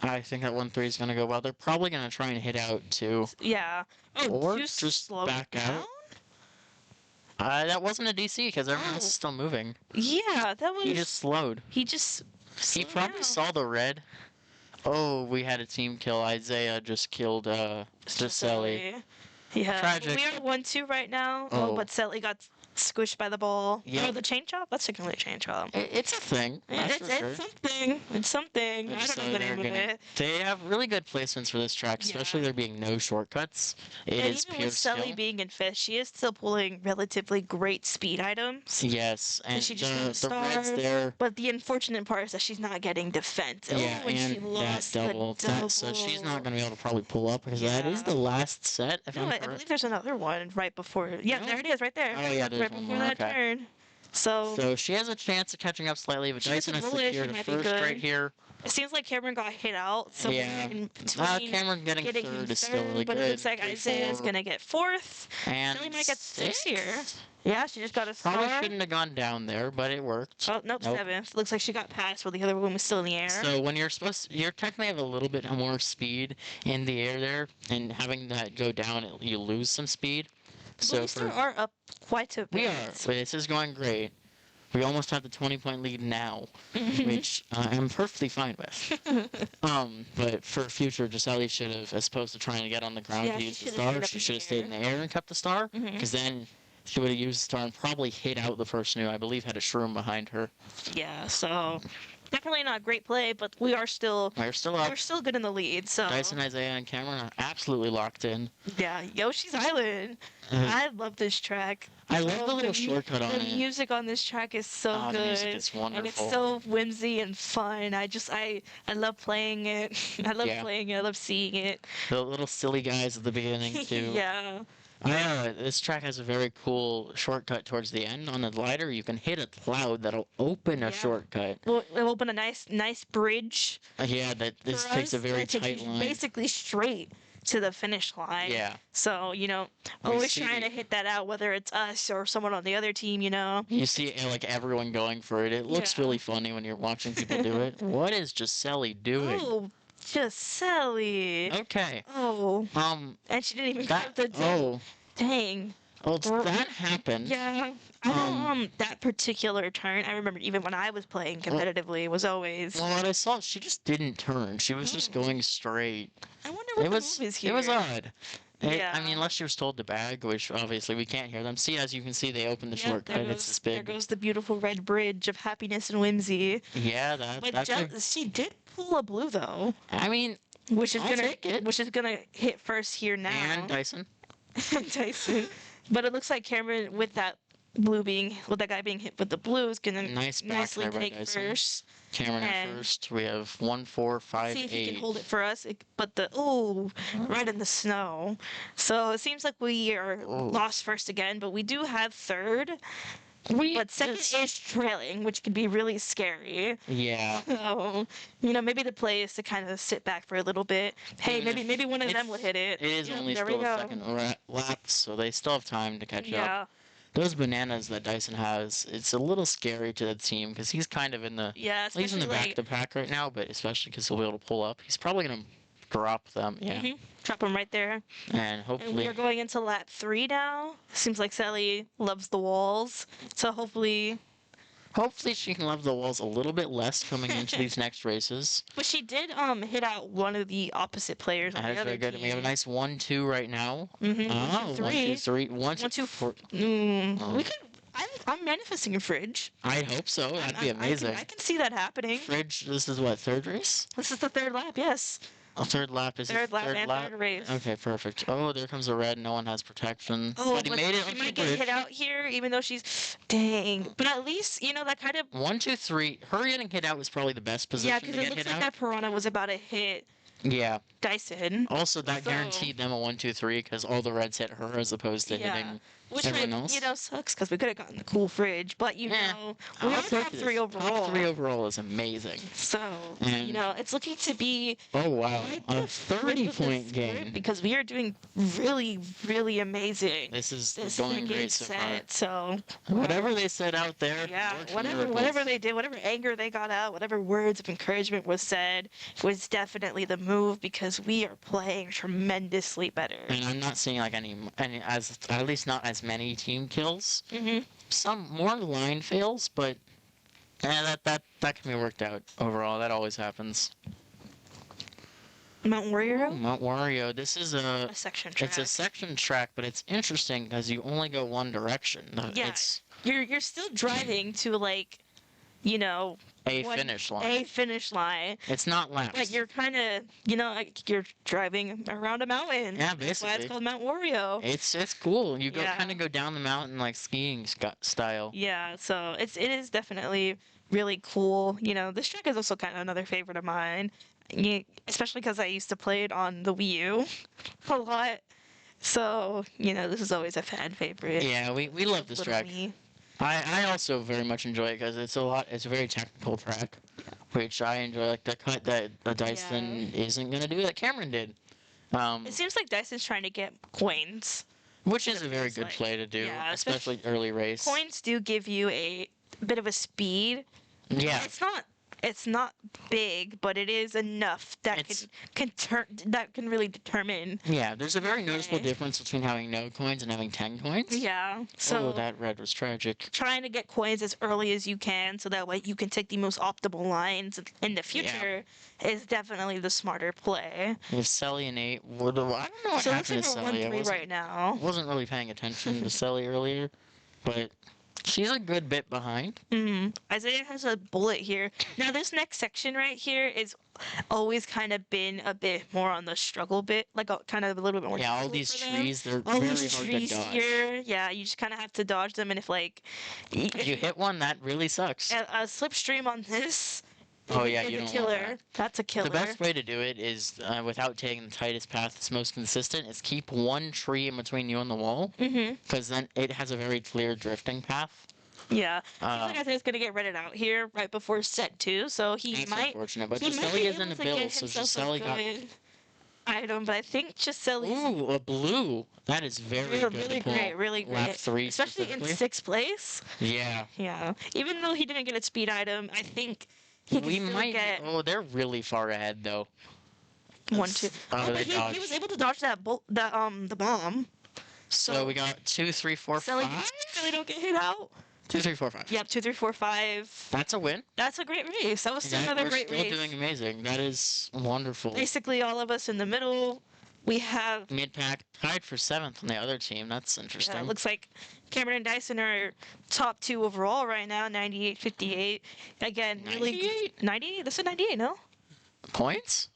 I think that 1-3 is going to go well. They're probably going to try and hit out too. Yeah. Oh, Or too just slow back down? out. That wasn't a DC because everyone else Oh. is still moving. Yeah, that was. He just slowed. He just. He slowed probably down. saw the red. Oh, we had a team kill. Isaiah just killed Gisele. Yeah. Tragic. We are 1-2 right now. Oh. But Selly got squished by the ball. Yeah. Oh, the chain chop? That's technically a chain chop. It's a thing. That's It's, for sure. it's something. It's something. I don't know the name of it. They have really good placements for this track, especially Yeah. there being no shortcuts. It And is even pure with Selly skill. being in 5th, she is still pulling relatively great speed items. Yes, and she just got a the red's star. there. But the unfortunate part is that she's not getting defense. Yeah, and she and lost that the double. So she's double. not going to be able to probably pull up because that is Yeah. the last set, if No, I'm I correct. believe there's another one right before. Yeah, No? there it is, right there. Oh, yeah, there's right one before more. that Okay. turn. So So she has a chance of catching up slightly, but She gets Dyson a has bullet, secured she a might be first good. right here. it seems like Cameron got hit out. So Yeah. in between Cameron getting third is still really but good. it looks like 3, Isaiah's 4, gonna get 4th. and Selly might get 6th here. 6th? Yeah, she just got a star. Probably shouldn't have gone down there, but it worked. Oh, nope, Nope. 7th. Looks like she got past while the other one was still in the air. So when you're you technically have a little bit more speed in the air there, and having that go down, you lose some speed. But So we still are up quite a bit. we are, but this is going great. We almost have the 20-point lead now, which I'm perfectly fine with. But for future, Gisele should have, as opposed to trying to get on the ground Yeah, to she use the should've star, stayed up she in should the have stayed in the air and kept the star, because then she would have used the star and probably hit out the first new. I believe had a shroom behind her. Yeah, so definitely not great play, but we are still We're still up. we're still good in the lead. So Dyson, Isaiah, and Cameron are absolutely locked in. yeah, Yoshi's Island. I love this track. I love the little mu- shortcut on The it. music on this track is so Oh, good. the music is wonderful. And it's so whimsy and fun. I love playing it. I love Yeah. playing it. I love seeing it. The little silly guys at the beginning too. Yeah. This track has a very cool shortcut towards the end. On the glider, you can hit a cloud that'll open a Yeah. shortcut. Well, it'll open a nice bridge. Yeah, this for takes a us very that takes tight you line. basically straight to the finish line. Yeah. So, We always see trying the- to hit that out, whether it's us or someone on the other team, You see like everyone going for it. It looks Yeah. really funny when you're watching people do it. What is Gisele doing? Oh, Gisele. Okay. Oh. Um. And she didn't even That. grab the Oh. dang. Oh. That happened. Yeah. I know that particular turn, I remember even when I was playing competitively, was always. Well, what I saw, she just didn't turn. She was just going straight. I wonder what It the was. move is here. It was odd. I Yeah. mean, unless she was told to bag, which obviously we can't hear them. See, as you can see, they opened the Yep, shortcut. And it's this there big. goes the beautiful red bridge of happiness and whimsy. Yeah, But that's. she did pull a blue though, I mean, which is I'll take it. which is gonna hit first here now. and Dyson. Tyson. But it looks like Cameron with that guy being hit with the blue is gonna Nice back nicely there by take Dyson. first. Cameron at And- first. We have 1, 4, 5, See if he 8. can hold it for us. But right in the snow. So it seems like we are Oh. lost first again, but we do have third. We. But second is trailing, which could be really scary. Yeah. So, maybe the play is to kind of sit back for a little bit. Hey, Even if maybe one of them will it's- hit it. It is Yep, only there we still the go. second lap, so they still have time to catch up. Yeah, Those bananas that Dyson has, it's a little scary to the team because he's kind of in the. yeah, Well, he's in the especially back of the pack right now, but especially because he'll be able to pull up. He's probably going to drop them, yeah. Drop them right there. And And we hopefully. are going into lap 3 now. Seems like Sally loves the walls, so hopefully. Hopefully she can love the walls a little bit less coming into these next races. But she did hit out one of the opposite players on That the is other very good. team. We have a nice 1-2 right now. Mm-hmm. Oh, 1, 2, 3. 1, 2, 2, 4. We could. I'm manifesting a fridge. I hope so. That'd be amazing. I can see that happening. Fridge, this is what, third race? This is the third lap. Yes. A third lap is Third lap third and lap. third race. Okay, perfect. Oh, there comes the red. No one has protection. Oh, But he but made it she onto the might get bridge. hit out here, even though she's. Dang. But at least, that kind of. 1, 2, 3. Her getting hit out was probably the best position Yeah, to because get it looks hit like out. that piranha was about to hit Yeah. Dyson. Also, that So- guaranteed them a 1, 2, 3 because all the reds hit her as opposed to Yeah. hitting Which, everyone else. sucks because we could have gotten the cool fridge. But, we I'll are take top this. 3 overall. Top 3 overall is amazing. So, And- it's looking to be Oh, wow. quite A the flip of the 30-point script gain. because we are doing really, really amazing. This is This going freaking great so far. set. So, Whatever they said out there, yeah, worked whatever miracles. they did, whatever anger they got out, whatever words of encouragement was said, was definitely the move because we are playing tremendously better. And I'm not seeing like any as at least not as many team kills. Mm-hmm. Some more line fails, but that can be worked out overall. That always happens. Mount Warrior, Mount Wario. This is a section track. it's a section track, but it's interesting because you only go one direction. Yeah. It's You're still driving to a one- finish line. a finish line. It's not laps. But you're kind of, like you're driving around a mountain. Yeah, That's why it's basically. called Mount Wario. It's cool. You Yeah. kind of go down the mountain like skiing style. Yeah, so it is definitely really cool. This track is also kind of another favorite of mine. Especially because I used to play it on the Wii U a lot. So, this is always a fan favorite. Yeah, we love this Little track. me. I also very much enjoy it because it's a very technical track, which I enjoy. Like the cut that the Dyson isn't gonna do that Cameron did. It seems like Dyson's trying to get coins. Which is a very feels good like- play to do, yeah, especially early race. Coins do give you a bit of a speed. Yeah, It's not big, but it is enough that It's- can really determine. yeah. There's a very noticeable Okay. difference between having no coins and having 10 coins. Yeah. So Oh, that red was tragic. trying to get coins as early as you can so that way you can take the most optimal lines in the future is definitely the smarter play. If Selly and 8 would have, I don't know what So it looks happened like to we're Selly. I 1-3 wasn't, right now. wasn't really paying attention to Selly earlier, but she's a good bit behind. Isaiah has a bullet here. Now this next section right here is always kind of been a bit more on the struggle bit, like kind of a little bit more. Yeah, all difficult these for them. trees, they're All very these hard trees to dodge. here, yeah, you just kind of have to dodge them, and if If you hit one, that really sucks. a slipstream on this. Oh, is- yeah, is you a don't want killer. that. That's a killer. The best way to do it is, without taking the tightest path that's most consistent, is keep one tree in between you and the wall, because then it has a very clear drifting path. Yeah. Seems Uh, like Isaiah's gonna get redded out here right before set 2, so he That's might. unfortunate, but He might Gisele be is in able the to get build, so himself Gisele a got... good item, but I think Gisele's Ooh, a blue! That is very good really to pull great, really lap great. 3 Especially in specifically. 6th place. Yeah. Yeah. Even though he didn't get a speed item, I think he could We still might... get Oh, they're really far ahead, though. 1, 2. Oh, but they he was dodged. able to dodge that the bomb. So we got 2, 3, 4, Selly 5? really don't get hit out. 2, 3, 4, 5. Yep, 2, 3, 4, 5. That's a win. That's a great race. That was still Yeah, another we're great still race. doing amazing. That is wonderful. Basically, all of us in the middle. We have. Mid-pack tied for 7th on the other team. That's interesting. Yeah, it looks like Cameron and Dyson are top 2 overall right now, 98-58. Again, really 98? 98. This is 98, no? Points?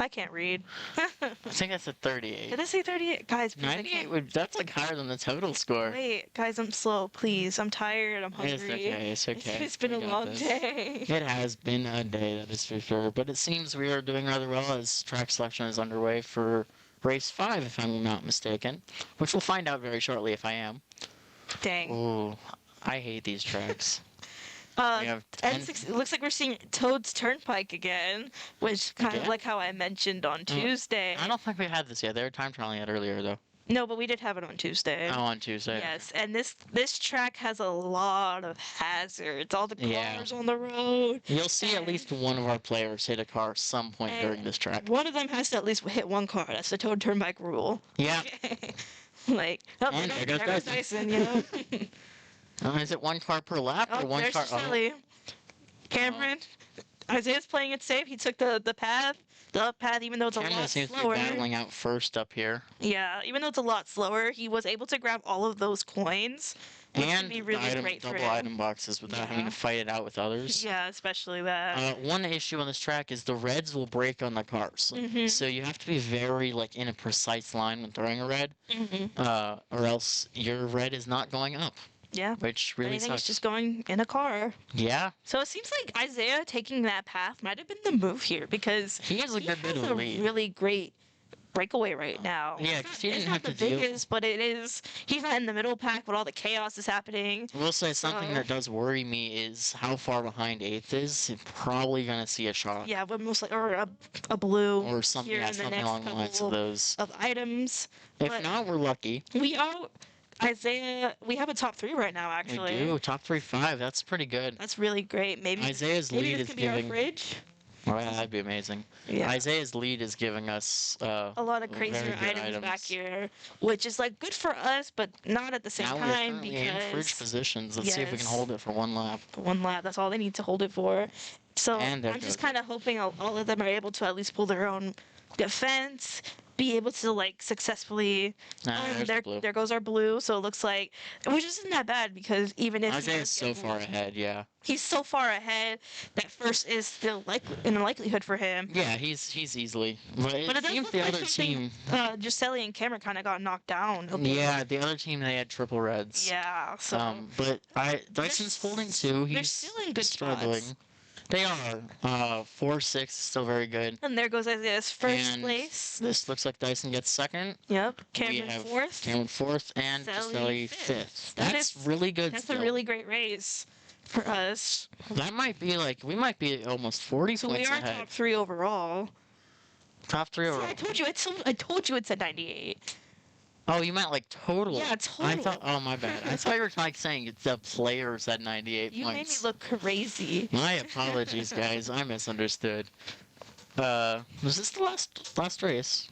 I can't read. I think that's a 38. Did I say 38? Guys, please, I 98 can't. would, that's like higher than the total score. Wait, guys, I'm slow. Please, I'm tired. I'm hungry. It's okay, it's okay. It's been We a got long this. day. It has been a day, that is for sure. But it seems we are doing rather well as track selection is underway for race 5, if I'm not mistaken. Which we'll find out very shortly if I am. Dang. Ooh, I hate these tracks. We have 10 N6, it looks like we're seeing Toad's Turnpike again, which kind of Again? like how I mentioned on Tuesday. I don't think we had this yet. They were time trialing it earlier, though. No, but we did have it on Tuesday. Oh, on Tuesday. Yes, and this track has a lot of hazards. All the Yeah. cars on the road. You'll see at least one of our players hit a car some point during this track. One of them has to at least hit one car. That's the Toad Turnpike rule. Yeah. Like, oh, And there goes goes Dyson. Dyson, you know? Is it one car per lap or Oh, one there's car? Gisele. Cameron. Isaiah's playing it safe. He took the path. The up path, even though it's a Cameron lot seems to be slower. battling out first up here. Yeah, even though it's a lot slower, he was able to grab all of those coins. Which can And be really the great for double him. item boxes without having Yeah. to fight it out with others. Yeah, especially that. One issue on this track is the reds will break on the cars. Mhm. So you have to be very like in a precise line when throwing a red, Mhm. or else your red is not going up. Yeah. Which really Anything sucks. is just going in a car. Yeah. So it seems like Isaiah taking that path might have been the move here because He has a good bit has of a a lead. really great breakaway right now. Yeah, 'cause he It's didn't not have the to deal. biggest, but it is. He's not in the middle pack when all the chaos is happening. I will say something So- that does worry me is how far behind 8th is. He's probably gonna see a shot. Yeah, but most like or a blue Or something, here yeah, in the something next along the lines of couple those. of items. If but- not, we're lucky. We are Isaiah. We have a top 3 right now. Actually, We do. Top 3-5. That's pretty good. That's really great. Maybe Isaiah's maybe lead this is could be our giving. fridge. Oh, yeah, that'd be amazing. Yeah. Isaiah's lead is giving us A lot of very crazier good items back here, which is like good for us, but not at the same Now we're time currently in fridge because positions. Let's see if we can yes. hold it for one lap. one lap, that's all they need to hold it for. So And there I'm just goes kind of hoping all of them are able to at least pull their own defense, be able to like successfully. There's the blue. There goes our blue. So it looks like, which isn't that bad because even if he Isaiah's does so get far blue, ahead, yeah. he's so far ahead that first is still in a likelihood for him. Yeah, he's easily. But it But it does seems look the like other something, team. Gisele and Cameron kind of got knocked down. a bit. Yeah, the other team they had triple reds. Yeah. So But Dyson's holding 2. they're He's still in good struggling. spots. They are. 4-6 is still very good. And there goes Isaiah's first And place. This looks like Dyson gets second. Yep. We Cameron have fourth. Cameron 4th and Gisele Gisele fifth. 5th. That That's is- really good. That's still. a really great race for us. That might be like we might be almost 40 So we points are ahead. top 3 overall. Top 3 See, overall. I told you it's at 98. Oh, you meant like total. Yeah, I total. thought. Oh, my bad. I thought you were like saying the players at 98 You points. made me look crazy. My apologies, guys. I misunderstood. Was this the last race?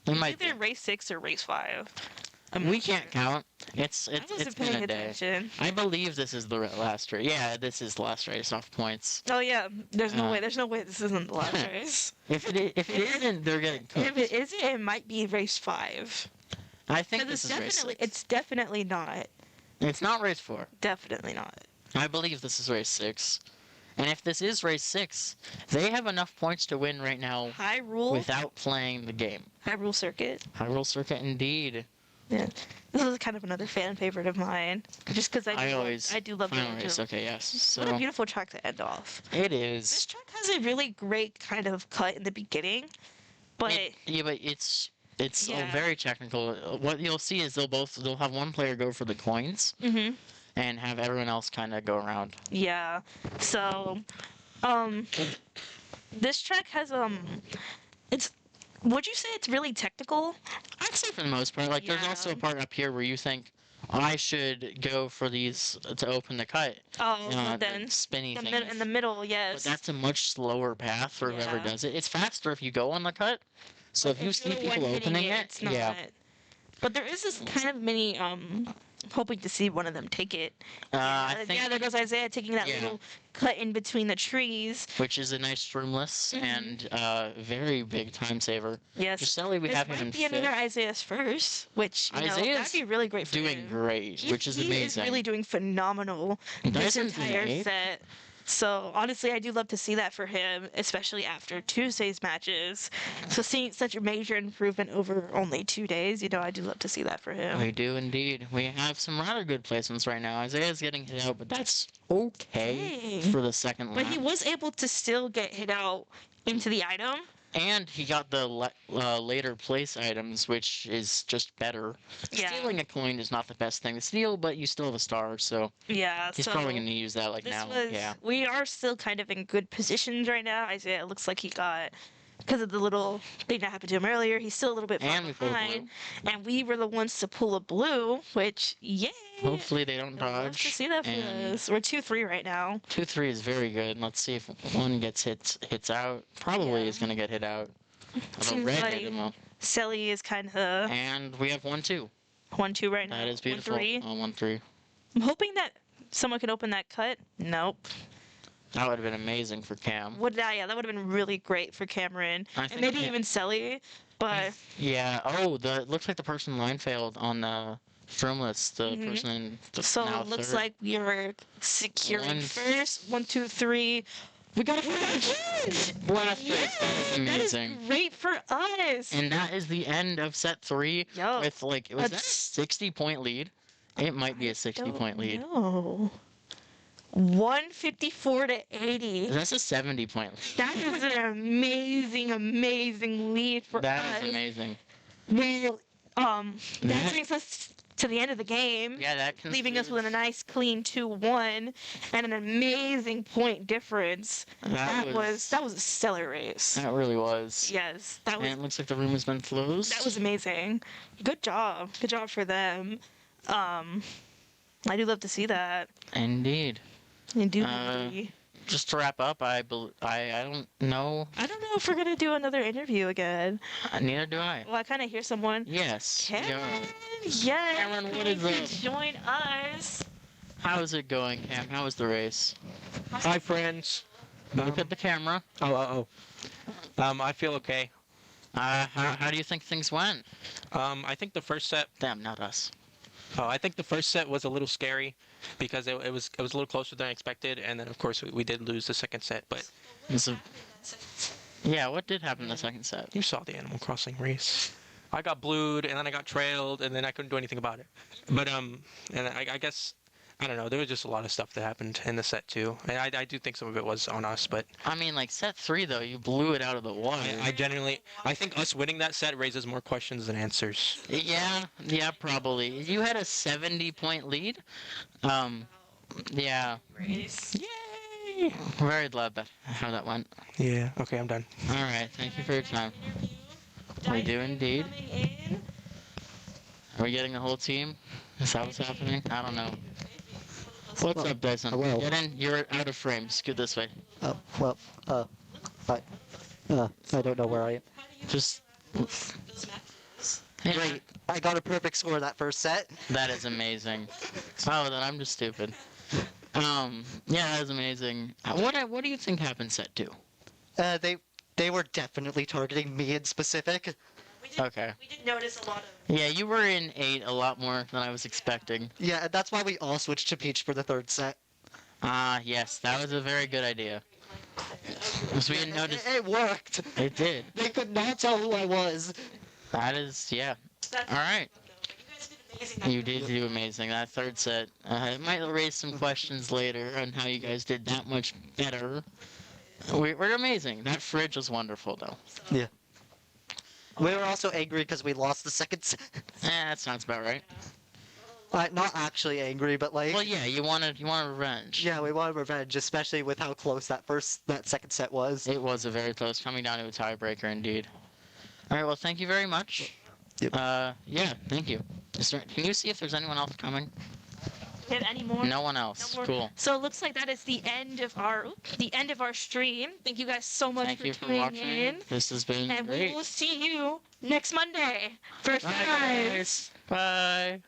It might be. Either race 6 or race 5. We can't count. It's I wasn't it's been paying a day. attention. I believe this is the last race. Yeah, this is the last race off points. Oh yeah, there's no Uh, way. There's no way this isn't the last race. If it isn't, they're getting If cooked. it isn't, it might be race 5. I think Because this is race 6. it's definitely not. It's not race 4. Definitely not. I believe this is race 6. And if this is race 6, they have enough points to win right now High rule. without playing the game. High rule circuit. Hyrule Circuit, indeed. Yeah. This is kind of another fan favorite of mine. Just because I do love Final going race. to. Okay, yes. What a So beautiful track to end off. it This is. track has a really great kind of cut in the beginning, but But it's Yeah. very technical. What you'll see is they'll have one player go for the coins mhm. and have everyone else kind of go around. Yeah. So, this track has it's. Would you say it's really technical? I'd say for the most part. Like there's Yeah. also a part up here where you think I should go for these to open the cut. Oh, The then spinny thing. in the middle, But yes. that's a much slower path for whoever Yeah. does it. It's faster if you go on the cut. So if you see you're the one people hitting opening it, it's not. yeah. But there is this kind of mini hoping to see one of them take it. I think Yeah, there goes Isaiah taking that Yeah. little cut in between the trees. which is a nice streamless Mhm. and very big time saver. Yes. Gisele, we This have him might in be another fifth, Isaiah's first, which that'd Isaiah's be really great for doing him. great, which is He amazing. is really doing phenomenal this Dyson's in entire eighth. set. So honestly, I do love to see that for him, especially after Tuesday's matches. So seeing such a major improvement over only 2 days, I do love to see that for him. We do indeed. We have some rather good placements right now. Isaiah's getting hit out, but that's okay Dang. for the second But lap. he was able to still get hit out into the item. And he got the later place items, which is just better. Yeah. Stealing a coin is not the best thing to steal, but you still have a star, so Yeah, he's so probably going to use that like this now. was. Yeah. We are still kind of in good positions right now. Isaiah looks like he got. Because of the little thing that happened to him earlier, he's still a little bit far And we pulled a behind. And we were the ones to pull a blue, which, yay! Hopefully they don't I'd love to dodge. see that for and us. We're 2-3 right now. 2-3 is very good. Let's see if one hits out. Probably Yeah. is going to get hit out. Of a Seems red like hit him up. Selly is kind of And we have 1-2. 1-2 right now. That is beautiful. 1-3. 1-3. I'm hoping that someone can open that cut. Nope. That would have been amazing for Cam. Yeah, that would have been really great for Cameron. I And think maybe Cam- even Selly. But Yeah. Oh, looks like the person line failed on the Froomless, the Mhm. person in the So now it looks third. like we are securing One- first. 1, 2, 3. We got a finish! Last race. That is amazing. That is great for us. And that is the end of set 3 Yo, with was that a that's- 60-point lead? It might be a 60-point lead. No. 154 to 80. That's a 70-point lead. That is an amazing, amazing lead for us. That is amazing. Well, that That- brings us to the end of the game. Yeah, that Leaving us with a concludes- nice clean 2-1 and an amazing point difference. That was a stellar race. That really was. Yes, that was And it looks like the room has been closed. that was amazing. Good job for them. I do love to see that. Indeed. I do. Just to wrap up, I don't know. I don't know if we're gonna do another interview again. Neither do I. Well, I kind of hear someone. Yes. Cameron, yes. Cameron, what is up? Join us. How's it going, Cam? How was the race? Hi, friends. Look at the camera. I feel okay. How do you think things went? I think the first set. Them, not us. I think the first set was a little scary because it was a little closer than I expected, and then of course we did lose the second set. But Yeah, what did happen in the second set? you saw the Animal Crossing race. I got blued, and then I got trailed, and then I couldn't do anything about it. But and I guess I don't know. There was just a lot of stuff that happened in the set too, and I do think some of it was on us. But I mean, like set 3 though, you blew it out of the water. I think us winning that set raises more questions than answers. Yeah, probably. You had a 70-point lead. Yeah. Yay! Very glad that how that went. Yeah. Okay, I'm done. All right, thank you for your time. We do indeed. Are we getting the whole team? Is that what's happening? I don't know. What's up, Dyson? hello. Get in. You're out of frame. Scoot this way. I don't know where I am. Just. Yeah, Great. I got a perfect score that first set. that is amazing. Oh, then I'm just stupid. Yeah, that was amazing. What do you think happened set 2? They were definitely targeting me in specific. Okay. We did notice a lot of. Yeah, you were in 8 a lot more than I was expecting. Yeah, and that's why we all switched to Peach for the third set. Yes, that was a very good idea. Because we didn't notice. It worked. It did. They could not tell who I was. That is, yeah. All right. You did do amazing. That third set. It might raise some questions later on how you guys did that much better. We're amazing. That fridge was wonderful, though. Yeah. We were also angry because we lost the second set. That sounds about right. Not actually angry, but like. Well, yeah, you wanted revenge. Yeah, we wanted revenge, especially with how close that second set was. It was a very close, coming down to a tiebreaker indeed. All right, well, thank you very much. Yep. Yeah, thank you. Can you see if there's anyone else coming? We have any more? No one else. No more. Cool. So it looks like that is the end of our stream. Thank you guys so much Thank you for tuning watching. in. This has been And great. we will see you next Monday for Bye, Five. guys. Bye.